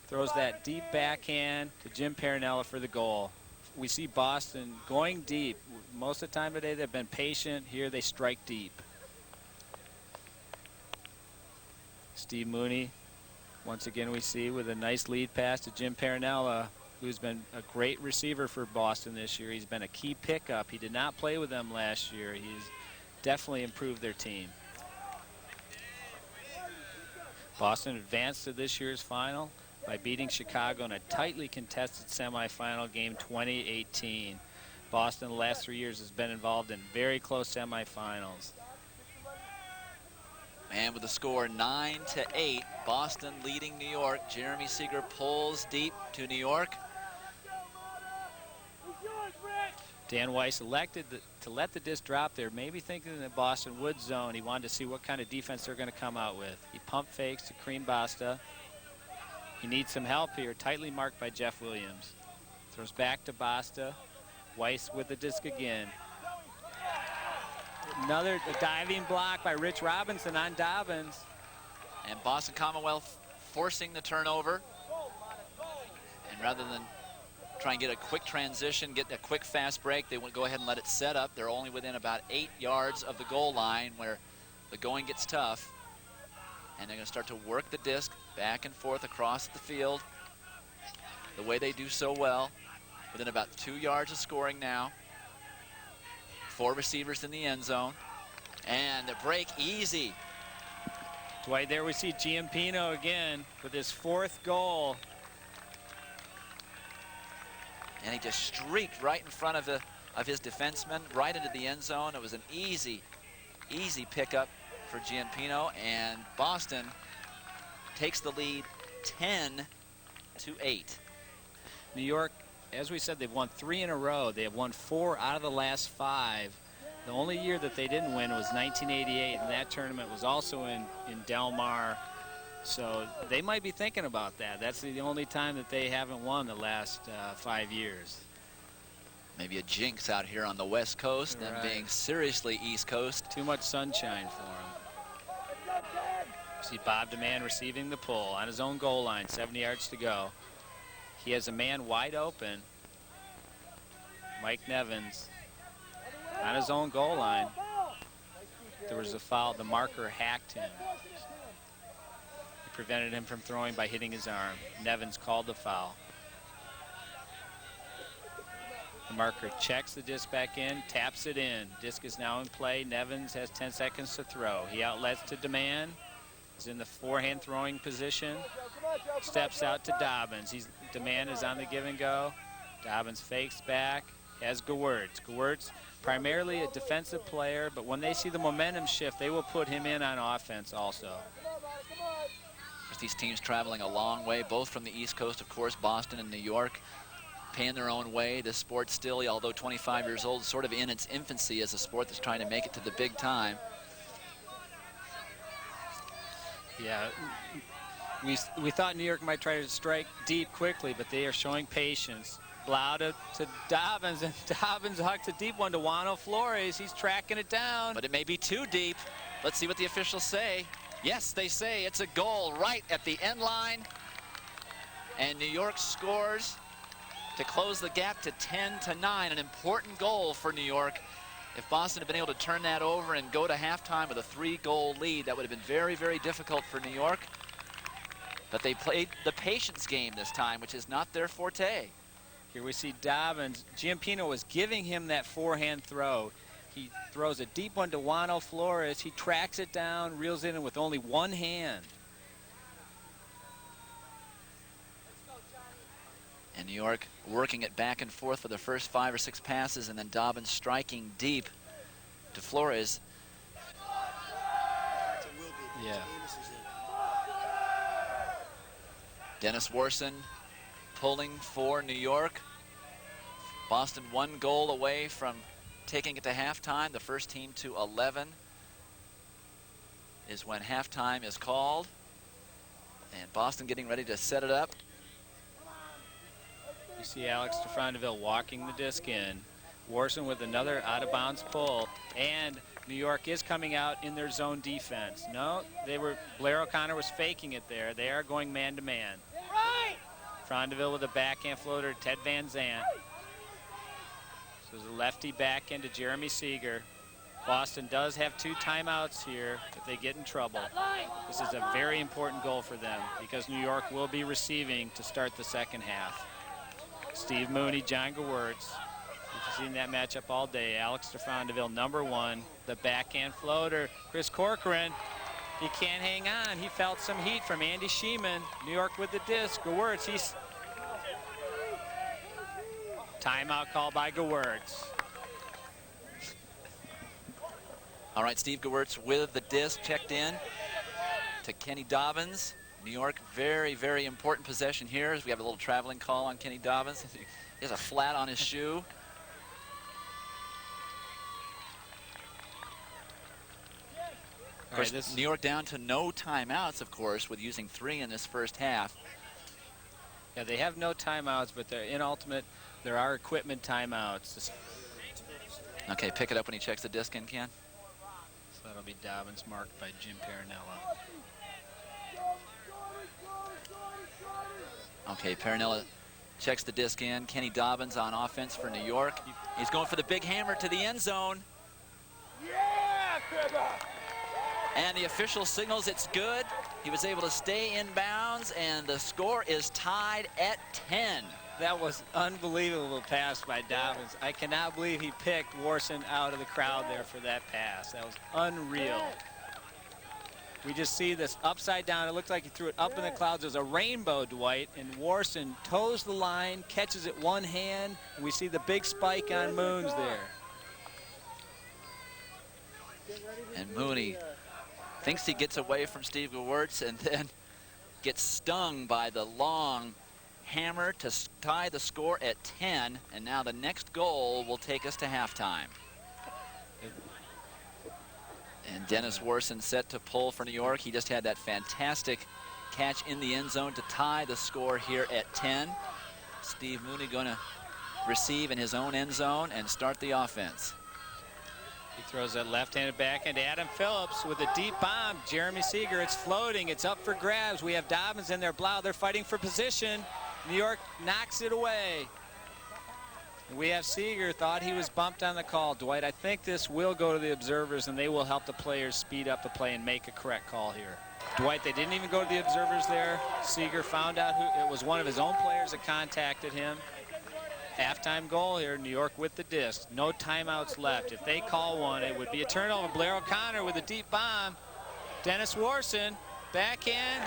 throws that deep backhand to Jim Parinella for the goal. We see Boston going deep. Most of the time today they've been patient. Here they strike deep. Steve Mooney, once again we see with a nice lead pass to Jim Parinella, who's been a great receiver for Boston this year. He's been a key pickup. He did not play with them last year. He's definitely improved their team. Boston advanced to this year's final by beating Chicago in a tightly contested semifinal game 2018. Boston the last 3 years has been involved in very close semifinals. And with the score 9-8, Boston leading New York. Jeremy Seeger pulls deep to New York. Dan Weiss elected to let the disc drop there, maybe thinking that Boston would zone. He wanted to see what kind of defense they're going to come out with. He pump fakes to Kareem Basta. He needs some help here, tightly marked by Jeff Williams. Throws back to Basta. Weiss with the disc again. Another diving block by Rich Robinson on Dobbins. And Boston Commonwealth forcing the turnover. And rather than try and get a quick transition, get a quick fast break, they would go ahead and let it set up. They're only within about 8 yards of the goal line where the going gets tough. And they're going to start to work the disc back and forth across the field the way they do so well. Within about 2 yards of scoring now. 4 receivers in the end zone. And the break easy. Dwight, there we see Giampino again with his 4th goal. And he just streaked right in front of his defenseman, right into the end zone. It was an easy pickup for Giampino, and Boston takes the lead 10-8. New York, as we said, they've won 3 in a row. They have won 4 out of the last 5. The only year that they didn't win was 1988, and that tournament was also in Del Mar. So they might be thinking about that. That's the only time that they haven't won the last 5 years. Maybe a jinx out here on the West Coast, them being seriously East Coast. Too much sunshine for them. See Bob DeMann receiving the pull on his own goal line, 70 yards to go. He has a man wide open. Mike Nevins on his own goal line. There was a foul. The marker hacked him. Prevented him from throwing by hitting his arm. Nevins called the foul. The marker checks the disc back in, taps it in. Disc is now in play. Nevins has 10 seconds to throw. He outlets to DeMann. He's in the forehand throwing position. Steps out to Dobbins. DeMann is on the give and go. Dobbins fakes back. Has Gewurz. Gewurz, primarily a defensive player, but when they see the momentum shift, they will put him in on offense also. These teams traveling a long way, both from the East Coast, of course, Boston and New York, paying their own way. This sport still, although 25 years old, sort of in its infancy as a sport that's trying to make it to the big time. Yeah, we thought New York might try to strike deep quickly, but they are showing patience. Blau to Dobbins, and Dobbins hucks a deep one to Juano Flores. He's tracking it down. But it may be too deep. Let's see what the officials say. Yes, they say it's a goal right at the end line. And New York scores to close the gap to 10-9. An important goal for New York. If Boston had been able to turn that over and go to halftime with a 3-goal lead, that would have been very, very difficult for New York. But they played the patience game this time, which is not their forte. Here we see Dobbins. Giampino was giving him that forehand throw. He throws a deep one to Juano Flores. He tracks it down, reels it in with only one hand. And New York working it back and forth for the first 5 or 6 passes, and then Dobbins striking deep to Flores. Yeah. Dennis Warson pulling for New York. Boston 1 goal away from taking it to halftime. The first team to 11 is when halftime is called. And Boston getting ready to set it up. You see Alex DeFrandeville walking the disc in. Warson with another out-of-bounds pull. And New York is coming out in their zone defense. No, Blair O'Connor was faking it there. They are going man-to-man. Frondeville with a backhand floater, Ted Van Zandt. So the lefty backhand to Jeremy Seeger. Boston does have 2 timeouts here if they get in trouble. This is a very important goal for them because New York will be receiving to start the second half. Steve Mooney, John Gewirtz. We've seen that matchup all day. Alex DeFrandeville, number 1. The backhand floater, Chris Corcoran. He can't hang on. He felt some heat from Andy Sheeman. New York with the disc. Gewirtz, he's... Timeout called by Gewirtz. All right, Steve Gewirtz with the disc checked in to Kenny Dobbins. New York, very, very important possession here as we have a little traveling call on Kenny Dobbins. He has a flat on his shoe. Of course, New York down to no timeouts, of course, with using 3 in this first half. Yeah, they have no timeouts, but they're in ultimate. There are equipment timeouts. Okay, pick it up when he checks the disc in, Ken. So that'll be Dobbins marked by Jim Perinella. Okay, Perinella checks the disc in. Kenny Dobbins on offense for New York. He's going for the big hammer to the end zone. And the official signals it's good. He was able to stay in bounds, and the score is tied at 10. That was unbelievable pass by Dobbins. I cannot believe he picked Warson out of the crowd there for that pass. That was unreal. We just see this upside down. It looked like he threw it up in the clouds. There's a rainbow, Dwight, and Warson toes the line, catches it one hand, and we see the big spike on Moons there. And Mooney thinks he gets away from Steve Gewirtz and then gets stung by the long hammer to tie the score at 10. And now the next goal will take us to halftime. And Dennis Warson set to pull for New York. He just had that fantastic catch in the end zone to tie the score here at 10. Steve Mooney going to receive in his own end zone and start the offense. He throws that left-handed backhand to Adam Phillips with a deep bomb. Jeremy Seeger, it's floating. It's up for grabs. We have Dobbins in their Blau. They're fighting for position. New York knocks it away. We have Seeger, thought he was bumped on the call. Dwight, I think this will go to the observers, and they will help the players speed up the play and make a correct call here. Dwight, they didn't even go to the observers there. Seeger found out it was one of his own players that contacted him. Halftime goal here, New York with the disc. No timeouts left. If they call one, it would be a turnover. Blair O'Connor with a deep bomb. Dennis Warson, backhand,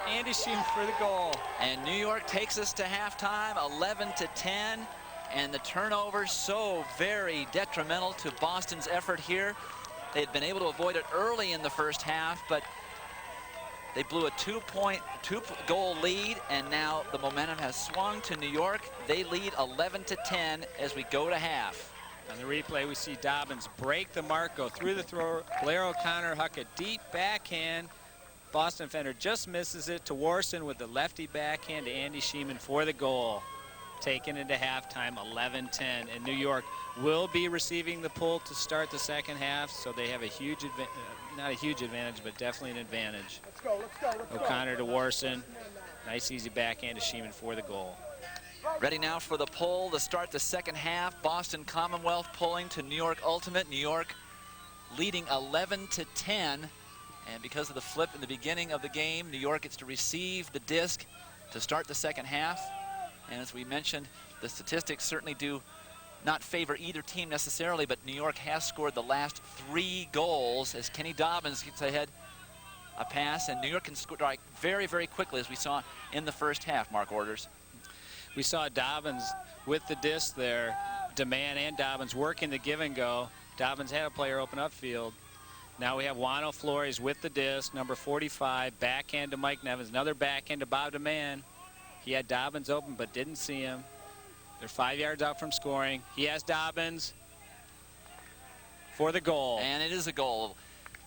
Andy Sheeman for the goal. And New York takes us to halftime, 11-10. And the turnover so very detrimental to Boston's effort here. They had been able to avoid it early in the first half, but they blew a two-goal lead, and now the momentum has swung to New York. They lead 11-10 as we go to half. On the replay, we see Dobbins break the mark, go through the thrower. Blair O'Connor huck a deep backhand. Boston defender just misses it to Warson with the lefty backhand to Andy Sheeman for the goal. Taken into halftime, 11-10, and New York will be receiving the pull to start the second half, so they have a huge advantage, not a huge advantage, but definitely an advantage. Let's go, let's go. O'Connor to Warson, nice easy backhand to Sheeman for the goal. Ready now for the pull to start the second half. Boston Commonwealth pulling to New York Ultimate. New York leading 11-10, and because of the flip in the beginning of the game, New York gets to receive the disc to start the second half. And as we mentioned, The statistics certainly do not favor either team necessarily, but New York has scored the last 3 goals as Kenny Dobbins gets ahead a pass, and New York can strike very, very quickly, as we saw in the first half. Mark Orders. We saw Dobbins with the disc there, DeMann and Dobbins working the give and go. Dobbins had a player open upfield. Now we have Juano Flores with the disc, number 45, backhand to Mike Nevins, another backhand to Bob DeMann. He had Dobbins open but didn't see him. They're 5 yards out from scoring. He has Dobbins for the goal. And it is a goal.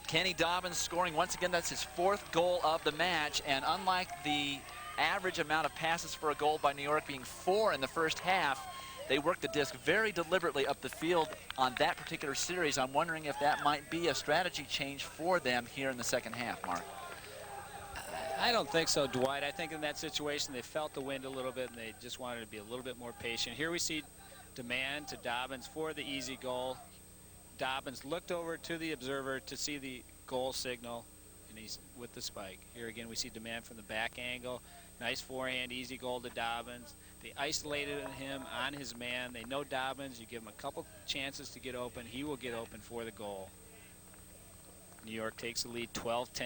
Kenny Dobbins scoring once again. That's his 4th goal of the match. And unlike the average amount of passes for a goal by New York being 4 in the first half, they worked the disc very deliberately up the field on that particular series. I'm wondering if that might be a strategy change for them here in the second half, Mark. I don't think so, Dwight. I think in that situation they felt the wind a little bit and they just wanted to be a little bit more patient. Here we see DeMann to Dobbins for the easy goal. Dobbins looked over to the observer to see the goal signal, and he's with the spike. Here again we see DeMann from the back angle. Nice forehand, easy goal to Dobbins. They isolated him on his man. They know Dobbins. You give him a couple chances to get open. He will get open for the goal. New York takes the lead 12-10.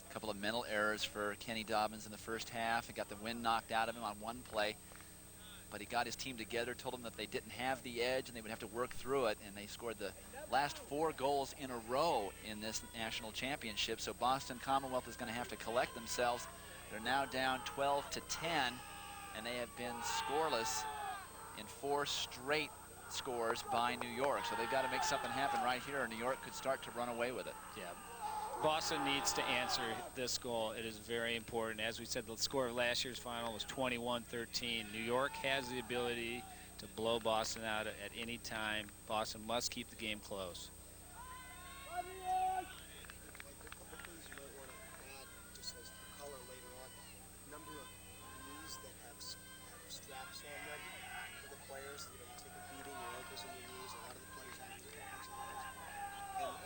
A couple of mental errors for Kenny Dobbins in the first half. He got the wind knocked out of him on one play, but he got his team together, told them that they didn't have the edge and they would have to work through it, and they scored the last 4 goals in a row in this national championship. So Boston Commonwealth is going to have to collect themselves. They're now down 12-10, and they have been scoreless in 4 straight scores by New York. So they've got to make something happen right here, or New York could start to run away with it. Yeah. Boston needs to answer this goal. It is very important. As we said, the score of last year's final was 21-13. New York has the ability to blow Boston out at any time. Boston must keep the game close.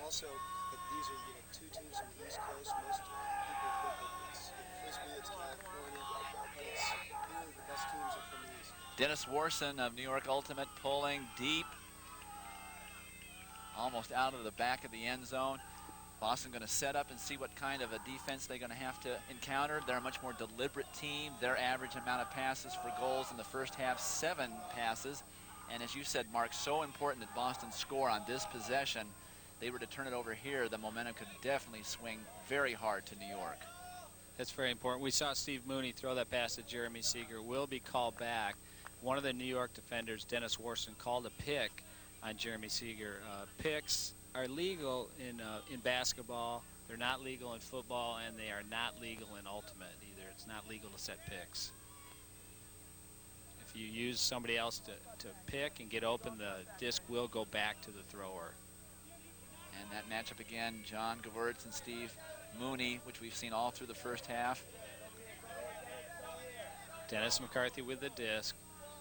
Also, that these are, 2 teams on the East Coast. Most people think that it's Frisbee, it's California, but it's really the best teams are from the East. Dennis Warson of New York Ultimate pulling deep, almost out of the back of the end zone. Boston going to set up and see what kind of a defense they're going to have to encounter. They're a much more deliberate team. Their average amount of passes for goals in the first half, 7 passes. And as you said, Mark, so important that Boston score on this possession. They were to turn it over here, the momentum could definitely swing very hard to New York. That's very important. We saw Steve Mooney throw that pass to Jeremy Seeger. Will be called back. One of the New York defenders, Dennis Warson, called a pick on Jeremy Seeger. Picks are legal in basketball. They're not legal in football, and they are not legal in ultimate either. It's not legal to set picks. If you use somebody else to pick and get open, the disc will go back to the thrower. And that matchup again, John Gewurz and Steve Mooney, which we've seen all through the first half. Dennis McCarthy with the disc.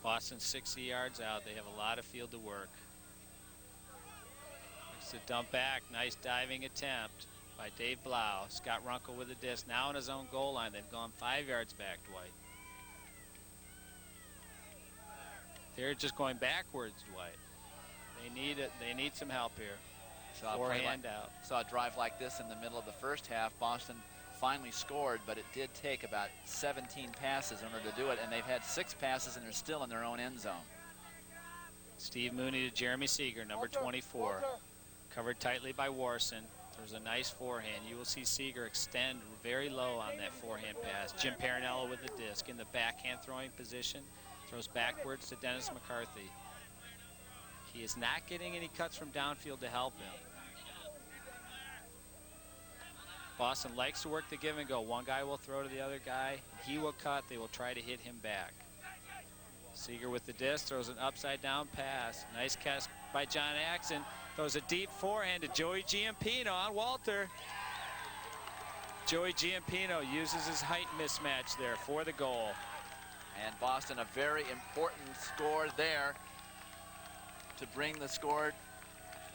Boston 60 yards out. They have a lot of field to work. It's a dump back. Nice diving attempt by Dave Blau. Scott Runkle with the disc. Now in his own goal line. They've gone 5 yards back, Dwight. They're just going backwards, Dwight. They need it. They need some help here. Forehand out. Saw a drive like this in the middle of the first half. Boston finally scored, but it did take about 17 passes in order to do it, and they've had 6 passes, and they're still in their own end zone. Steve Mooney to Jeremy Seeger, number 24. Covered tightly by Warson. There's a nice forehand. You will see Seeger extend very low on that forehand pass. Jim Parinello with the disc in the backhand throwing position. Throws backwards to Dennis McCarthy. He is not getting any cuts from downfield to help him. Boston likes to work the give and go. One guy will throw to the other guy. He will cut. They will try to hit him back. Seeger with the disc throws an upside down pass. Nice catch by John Axon. Throws a deep forehand to Joey Giampino on Walter. Joey Giampino uses his height mismatch there for the goal. And Boston, a very important score there to bring the score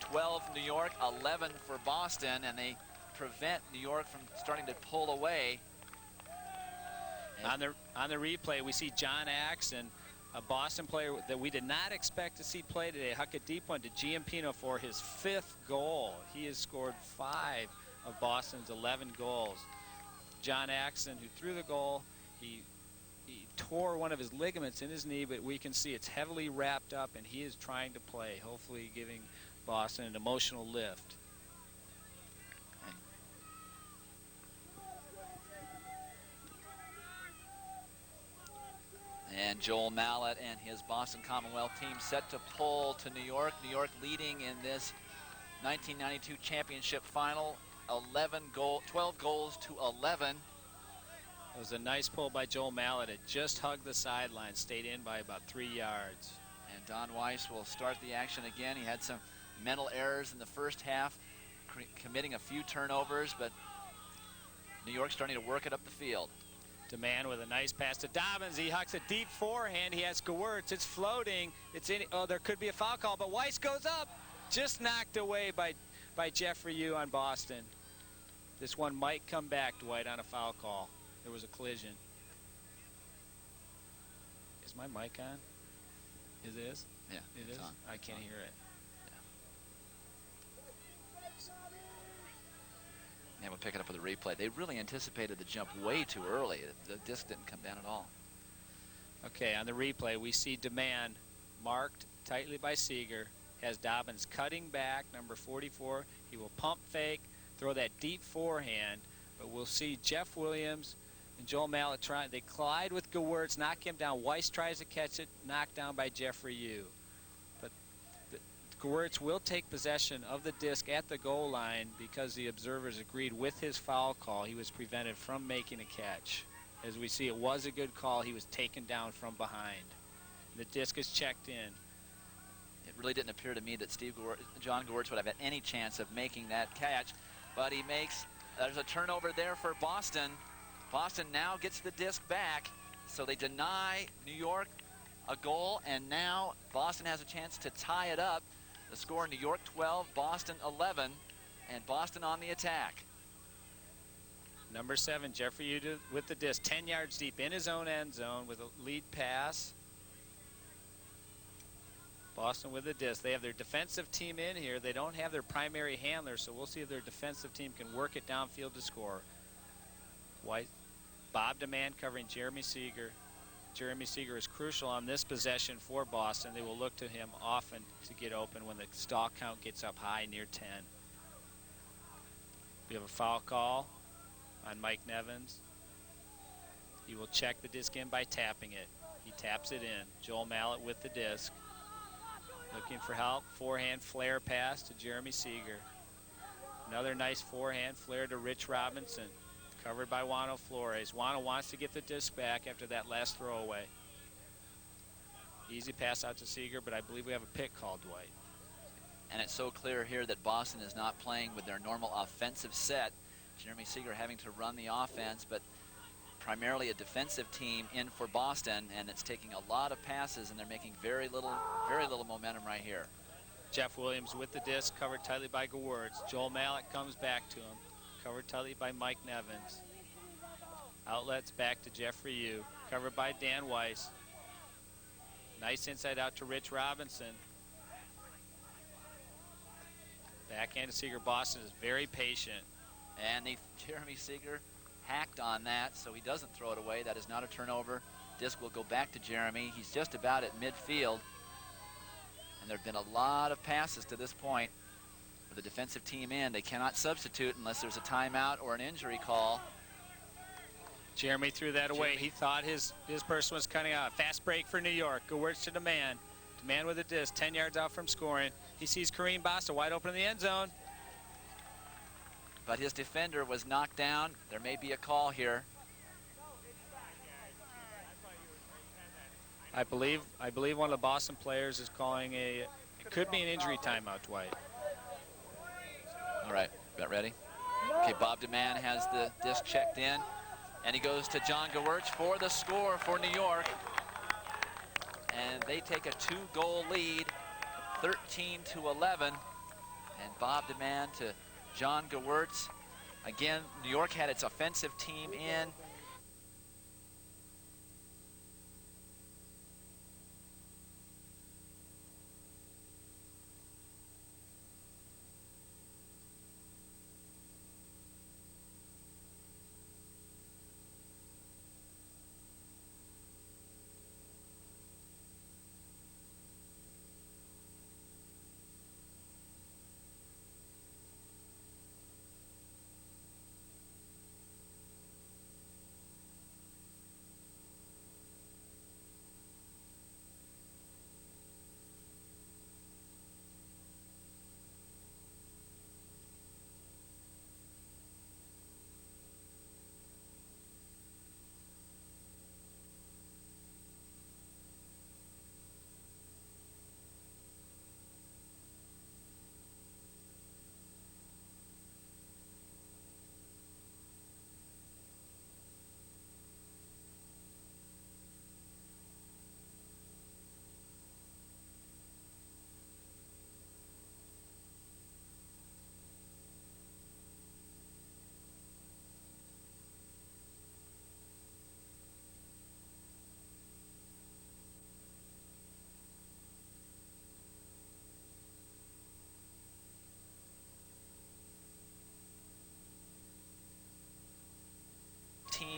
12 New York, 11 for Boston, and they prevent New York from starting to pull away. On the replay, we see John Axon a Boston player that we did not expect to see play today. Huck a deep one to Giampino for his 5th goal. He has scored 5 of Boston's 11 goals. John Axon, who threw the goal, he tore one of his ligaments in his knee, but we can see it's heavily wrapped up, and he is trying to play, hopefully giving Boston an emotional lift. And Joel Mallett and his Boston Commonwealth team set to pull to New York. New York leading in this 1992 championship final, 12 goals to 11. It was a nice pull by Joel Mallett. It just hugged the sideline, stayed in by about 3 yards. And Don Weiss will start the action again. He had some mental errors in the first half, committing a few turnovers, but New York starting to work it up the field. DeMann with a nice pass to Dobbins. He hucks a deep forehand. He has Gewirtz. It's floating. It's in. Oh, there could be a foul call, but Weiss goes up. Just knocked away by Jeffrey Yu on Boston. This one might come back, Dwight, on a foul call. There was a collision. Is my mic on? It is? Yeah, it is. On. I can't hear it. And we'll pick it up with a replay. They really anticipated the jump way too early. The disc didn't come down at all. Okay, on the replay, we see DeMann marked tightly by Seeger. Has Dobbins cutting back, number 44. He will pump fake, throw that deep forehand. But we'll see Jeff Williams and Joel Mallett try. They collide with Gewirtz, knock him down. Weiss tries to catch it, knocked down by Jeffrey Yu. But Gewirtz will take possession of the disc at the goal line because the observers agreed with his foul call. He was prevented from making a catch. As we see, it was a good call. He was taken down from behind. The disc is checked in. It really didn't appear to me that John Gewirtz would have had any chance of making that catch, but he makes. There's a turnover there for Boston. Boston now gets the disc back, so they deny New York a goal, and now Boston has a chance to tie it up. The score, New York 12, Boston 11, and Boston on the attack. Number 7, Jeffrey Yu with the disc, 10 yards deep in his own end zone with a lead pass. Boston with the disc. They have their defensive team in here. They don't have their primary handler, so we'll see if their defensive team can work it downfield to score. Bob DeMann covering Jeremy Seeger. Jeremy Seeger is crucial on this possession for Boston. They will look to him often to get open when the stalk count gets up high near 10. We have a foul call on Mike Nevins. He will check the disc in by tapping it. He taps it in. Joel Mallett with the disc. Looking for help. Forehand flare pass to Jeremy Seeger. Another nice forehand flare to Rich Robinson. Covered by Juano Flores. Juano wants to get the disc back after that last throwaway. Easy pass out to Seeger, but I believe we have a pick call, Dwight. And it's so clear here that Boston is not playing with their normal offensive set. Jeremy Seeger having to run the offense, but primarily a defensive team in for Boston, and it's taking a lot of passes, and they're making very little momentum right here. Jeff Williams with the disc, covered tightly by Gewirtz. Joel Mallett comes back to him, covered tightly by Mike Nevins. Outlets back to Jeffrey Yu, covered by Dan Weiss. Nice inside out to Rich Robinson. Backhand to Seeger. Boston is very patient. And Jeremy Seeger hacked on that, so he doesn't throw it away. That is not a turnover. Disc will go back to Jeremy. He's just about at midfield. And there have been a lot of passes to this point. With the defensive team in, they cannot substitute unless there's a timeout or an injury call. Jeremy threw that away. He thought his person was cutting out. Fast break for New York. Gewirtz to DeMann. DeMann with a disc, 10 yards out from scoring. He sees Kareem Basta wide open in the end zone. But his defender was knocked down. There may be a call here. I believe one of the Boston players is calling it could be an injury timeout, Dwight. All right, got ready? Okay, Bob DeMann has the disc checked in, and he goes to John Gewirtz for the score for New York. And they take a 2-goal lead, 13-11. And Bob DeMann to John Gewirtz. Again, New York had its offensive team in.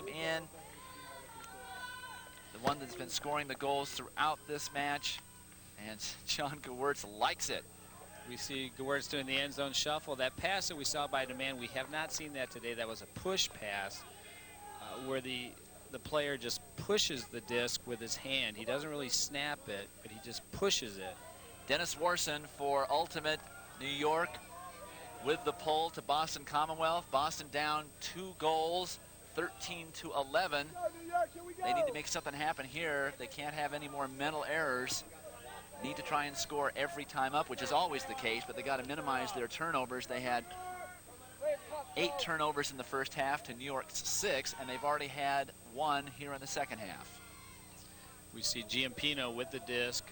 came in, the one that's been scoring the goals throughout this match, and John Gewurz likes it. We see Gewurz doing the end zone shuffle. That pass that we saw by Demand, we have not seen that today. That was a push pass where the player just pushes the disc with his hand. He doesn't really snap it, but he just pushes it. Dennis Warson for Ultimate New York with the pull to Boston Commonwealth. Boston down 2 goals, 13-11. They need to make something happen here. They can't have any more mental errors. Need to try and score every time up, which is always the case, but they got to minimize their turnovers. They had 8 turnovers in the first half to New York's 6, and they've already had 1 here in the second half. We see Giampino with the disc,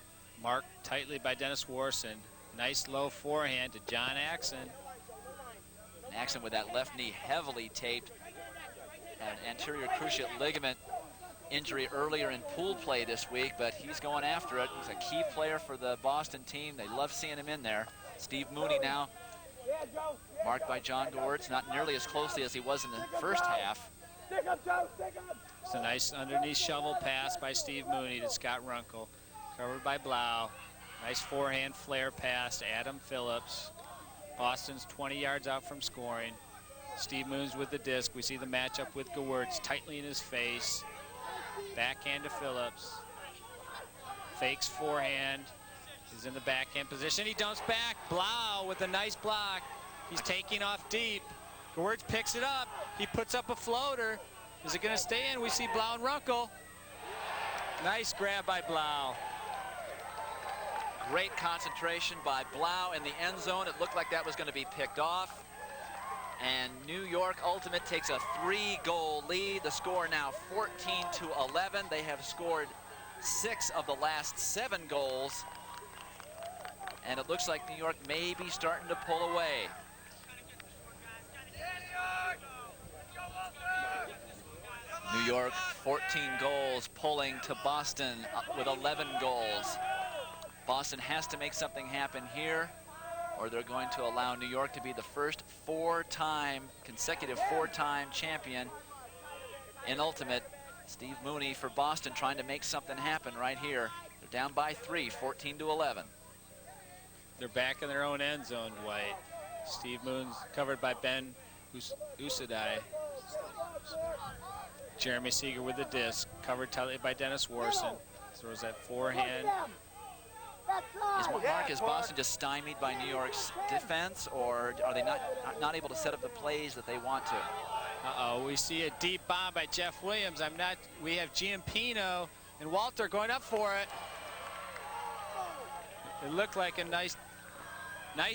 marked tightly by Dennis Warson. Nice low forehand to John Axon. Axon with that left knee heavily taped. Had an anterior cruciate ligament injury earlier in pool play this week, but he's going after it. He's a key player for the Boston team. They love seeing him in there. Steve Mooney now marked by John Gewurz, not nearly as closely as he was in the first half. It's a nice underneath shovel pass by Steve Mooney to Scott Runkle, covered by Blau. Nice forehand flare pass to Adam Phillips. Boston's 20 yards out from scoring. Steve Moons with the disc. We see the matchup with Gewurz tightly in his face. Backhand to Phillips. Fakes forehand. He's in the backhand position. He dumps back. Blau with a nice block. He's taking off deep. Gewurz picks it up. He puts up a floater. Is it going to stay in? We see Blau and Runkle. Nice grab by Blau. Great concentration by Blau in the end zone. It looked like that was going to be picked off. And New York Ultimate takes a 3-goal lead. The score now 14-11. They have scored 6 of the last 7 goals. And it looks like New York may be starting to pull away. New York, 14 goals, pulling to Boston with 11 goals. Boston has to make something happen here, or they're going to allow New York to be the first consecutive four-time champion in Ultimate. Steve Mooney for Boston trying to make something happen right here. They're down by 3, 14-11. They're back in their own end zone, Dwight. Steve Moon's covered by Ben Usadai. Jeremy Seeger with the disc, covered tightly by Dennis Warson. Throws that forehand. Is Boston just stymied by New York's defense, or are they not able to set up the plays that they want to? Uh-oh, we see a deep bomb by Jeff Williams. We have Giampino and Walter going up for it. It looked like a nice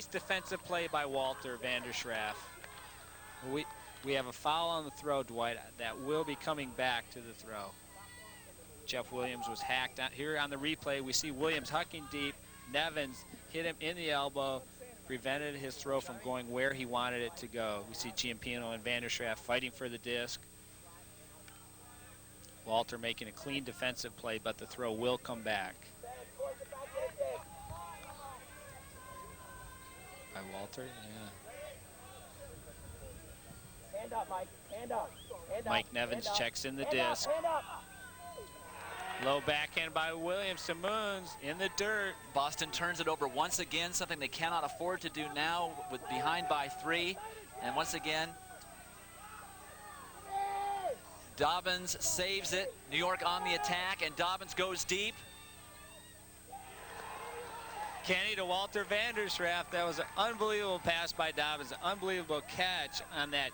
defensive play by Walter Vanderschaff. We have a foul on the throw, Dwight, that will be coming back to the throw. Jeff Williams was hacked out. Here on the replay, we see Williams hucking deep. Nevins hit him in the elbow, prevented his throw from going where he wanted it to go. We see Giampino and Vanderschaff fighting for the disc. Walter making a clean defensive play, but the throw will come back. By Walter, yeah. Hand up, Mike. Hand up. Hand up. Mike Nevins checks in the disc. Hand up. Low backhand by Williams to Moons in the dirt. Boston turns it over once again, something they cannot afford to do now with behind by 3. And once again, Dobbins saves it. New York on the attack, and Dobbins goes deep. Kenny to Walter Vanderschaff. That was an unbelievable pass by Dobbins. An unbelievable catch on that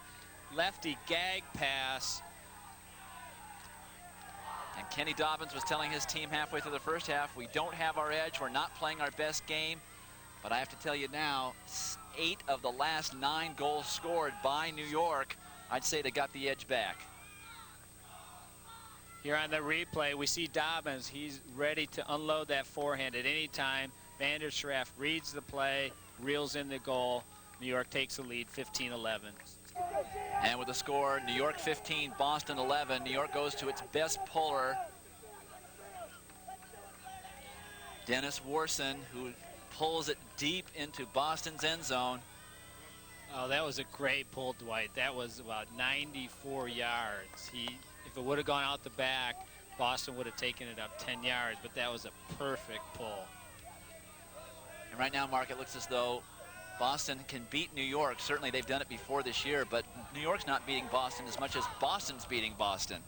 lefty gag pass. And Kenny Dobbins was telling his team halfway through the first half, we don't have our edge, we're not playing our best game. But I have to tell you now, 8 of the last 9 goals scored by New York, I'd say they got the edge back. Here on the replay, we see Dobbins. He's ready to unload that forehand at any time. Vanderschaff reads the play, reels in the goal. New York takes the lead, 15-11. And with the score, New York 15, Boston 11. New York goes to its best puller, Dennis Warson, who pulls it deep into Boston's end zone. Oh, that was a great pull, Dwight. That was about 94 yards. If it would have gone out the back, Boston would have taken it up 10 yards, but that was a perfect pull. And right now, Mark, it looks as though Boston can beat New York. Certainly they've done it before this year, but New York's not beating Boston as much as Boston's beating Boston.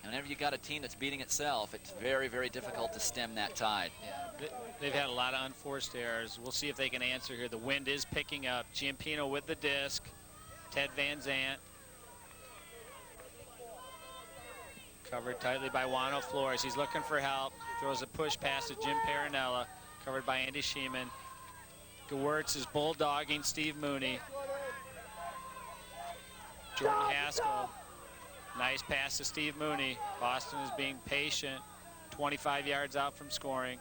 And whenever you've got a team that's beating itself, it's very, very difficult to stem that tide. Yeah, they've had a lot of unforced errors. We'll see if they can answer here. The wind is picking up. Giampino with the disc. Ted Van Zandt. Covered tightly by Juano Flores. He's looking for help. Throws a push pass to Jim Parinella. Covered by Andy Sheeman. Gewurz is bulldogging Steve Mooney. Jordan Haskell. Nice pass to Steve Mooney. Boston is being patient. 25 yards out from scoring.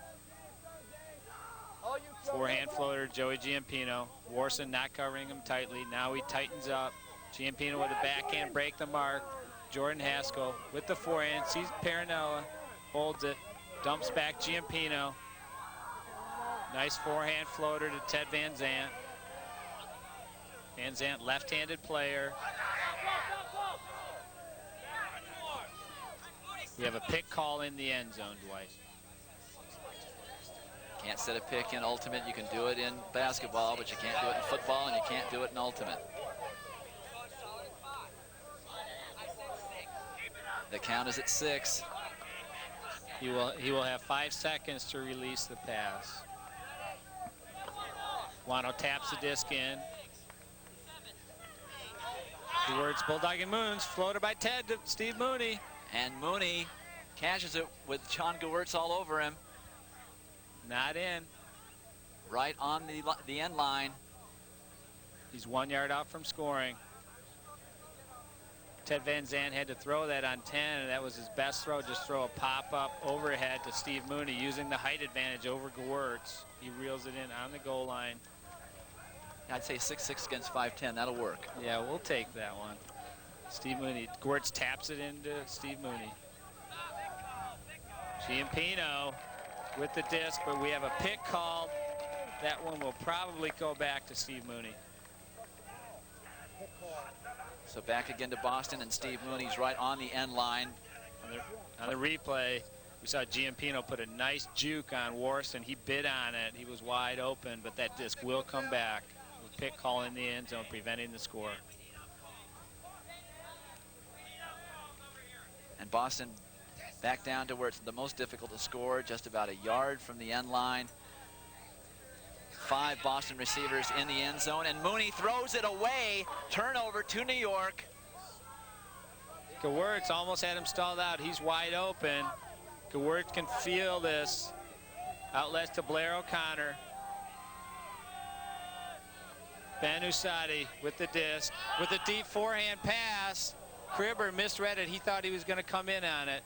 Forehand floater, Joey Giampino. Warson not covering him tightly. Now he tightens up. Giampino with a backhand, break the mark. Jordan Haskell with the forehand, sees Parinella, holds it, dumps back Giampino. Nice forehand floater to Ted Van Zandt. Van Zandt, left-handed player. We have a pick call in the end zone, Dwight. Can't set a pick in ultimate. You can do it in basketball, but you can't do it in football, and you can't do it in ultimate. The count is at 6. He will have 5 seconds to release the pass. Wano taps the disc in. Gewurz bulldogging Moons, floater by Ted to Steve Mooney. And Mooney catches it with John Gewurz all over him. Not in. Right on the end line. He's 1 yard out from scoring. Ted Van Zandt had to throw that on 10, and that was his best throw. Just throw a pop-up overhead to Steve Mooney using the height advantage over Gewurz. He reels it in on the goal line. I'd say 6'6" against 5'10". That'll work. Yeah, we'll take that one. Steve Mooney. Gewurz taps it into Steve Mooney. Giampino with the disc, but we have a pick called. That one will probably go back to Steve Mooney. So back again to Boston, and Steve Mooney's right on the end line. On the replay, we saw Giampino put a nice juke on Warson. He bid on it. He was wide open, but that disc will come back. With pick call in the end zone, preventing the score. And Boston back down to where it's the most difficult to score, just about a yard from the end line. 5 Boston receivers in the end zone, and Mooney throws it away. Turnover to New York. Gewurz almost had him stalled out. He's wide open. Gewurz can feel this. Outlet to Blair O'Connor. Ben Usati with the disc, with a deep forehand pass. Cribber misread it. He thought he was going to come in on it.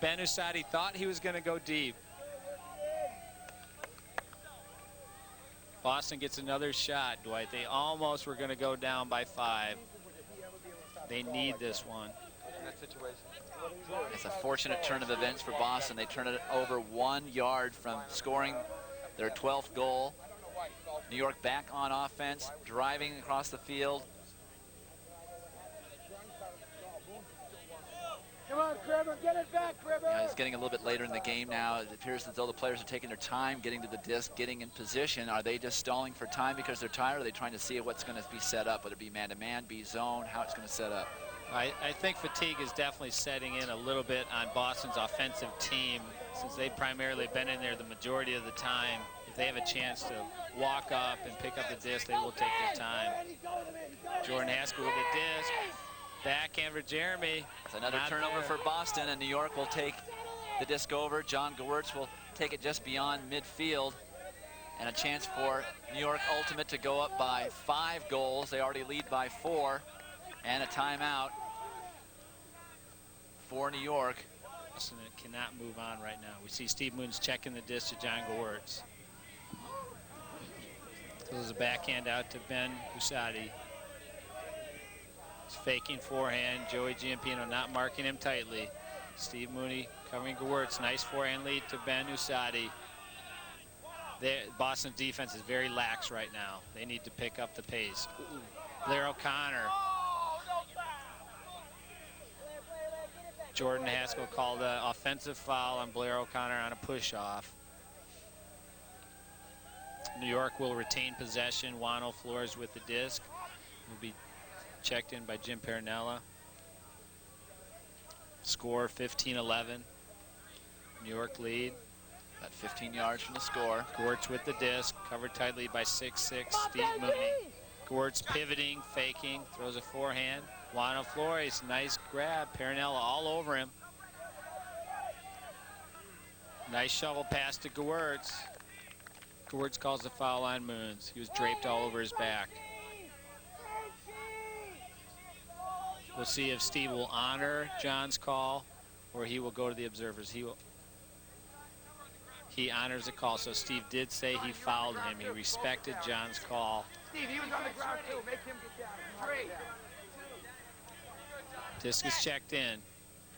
Ben Usati thought he was going to go deep. Boston gets another shot, Dwight. They almost were going to go down by 5. They need this one. It's a fortunate turn of events for Boston. They turn it over 1 yard from scoring their 12th goal. New York back on offense, driving across the field. Come on, Cribber, get it back, Cribber. It's getting a little bit later in the game now. It appears as though the players are taking their time getting to the disc, getting in position. Are they just stalling for time because they're tired? Or are they trying to see what's going to be set up, whether it be man-to-man, be zone, how it's going to set up? I think fatigue is definitely setting in a little bit on Boston's offensive team, since they've primarily been in there the majority of the time. If they have a chance to walk up and pick up the disc, they will take their time. Jordan Haskell with the disc. Backhand for Jeremy. It's another turnover for Boston, and New York will take the disc over. John Gewurz will take it just beyond midfield. And a chance for New York Ultimate to go up by 5 goals. They already lead by 4. And a timeout for New York. Boston cannot move on right now. We see Steve Moon's checking the disc to John Gewurz. Throws a backhand out to Ben Usati. He's faking forehand. Joey Giampino not marking him tightly. Steve Mooney covering Gewurz. Nice forehand lead to Ben Usati. Boston's defense is very lax right now. They need to pick up the pace. Blair O'Connor. Jordan Haskell called an offensive foul on Blair O'Connor on a push-off. New York will retain possession. Juan Flores with the disc. Will be checked in by Jim Perinella. Score 15-11. New York lead. About 15 yards from the score. Gewurz with the disc, covered tightly by 6'6" Steve Mooney. Gewurz pivoting, faking, throws a forehand. Juan Flores, nice grab. Perinella all over him. Nice shovel pass to Gewurz. Gewurz calls the foul on Moons. He was draped all over his back. We'll see if Steve will honor John's call or he will go to the observers. He honors the call, so Steve did say he fouled him. He respected John's call. Steve, he was on the ground too. Make him get down. Great. Disc is checked in.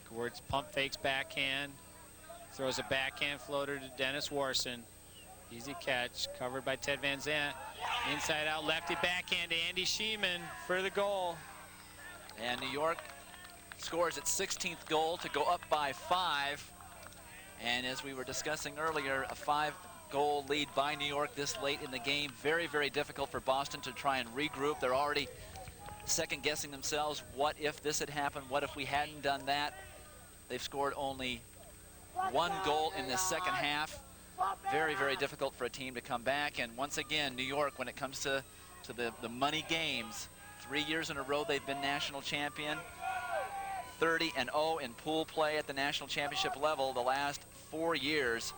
Gewurz pump fakes backhand. Throws a backhand floater to Dennis Warson. Easy catch, covered by Ted Van Zandt. Inside out, lefty backhand to Andy Sheeman for the goal. And New York scores its 16th goal to go up by 5. And as we were discussing earlier, a 5-goal lead by New York this late in the game. Very, very difficult for Boston to try and regroup. They're already second-guessing themselves. What if this had happened? What if we hadn't done that? They've scored only 1 goal in this second half. Very, very difficult for a team to come back. And once again, New York, when it comes to the money games, 3 years in a row they've been national champion. 30-0 in pool play at the national championship level the last 4 years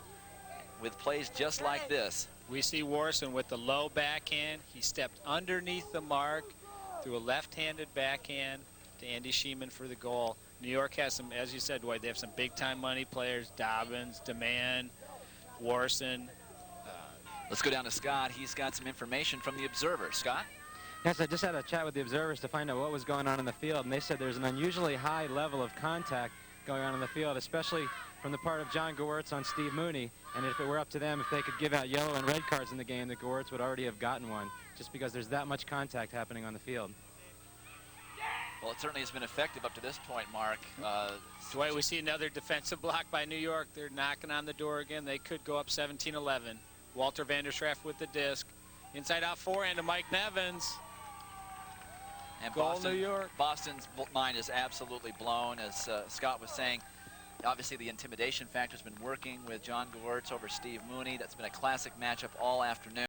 with plays just like this. We see Warson with the low backhand. He stepped underneath the mark, threw a left-handed backhand to Andy Sheeman for the goal. New York has some, as you said, Dwight, they have some big-time money players, Dobbins, Demand, Warson. Let's go down to Scott. He's got some information from the Observer. Scott? Yes, I just had a chat with the observers to find out what was going on in the field, and they said there's an unusually high level of contact going on in the field, especially from the part of John Gewurz on Steve Mooney. And if it were up to them, if they could give out yellow and red cards in the game, the Gewurz would already have gotten one, just because there's that much contact happening on the field. Well, it certainly has been effective up to this point, Mark. Dwight, we see another defensive block by New York. They're knocking on the door again. They could go up 17-11. Walter Vanderschaft with the disc. Inside out forehand to Mike Nevins. And Goal, New York. Boston's mind is absolutely blown, as Scott was saying. Obviously, the intimidation factor has been working with John Gewurz over Steve Mooney. That's been a classic matchup all afternoon.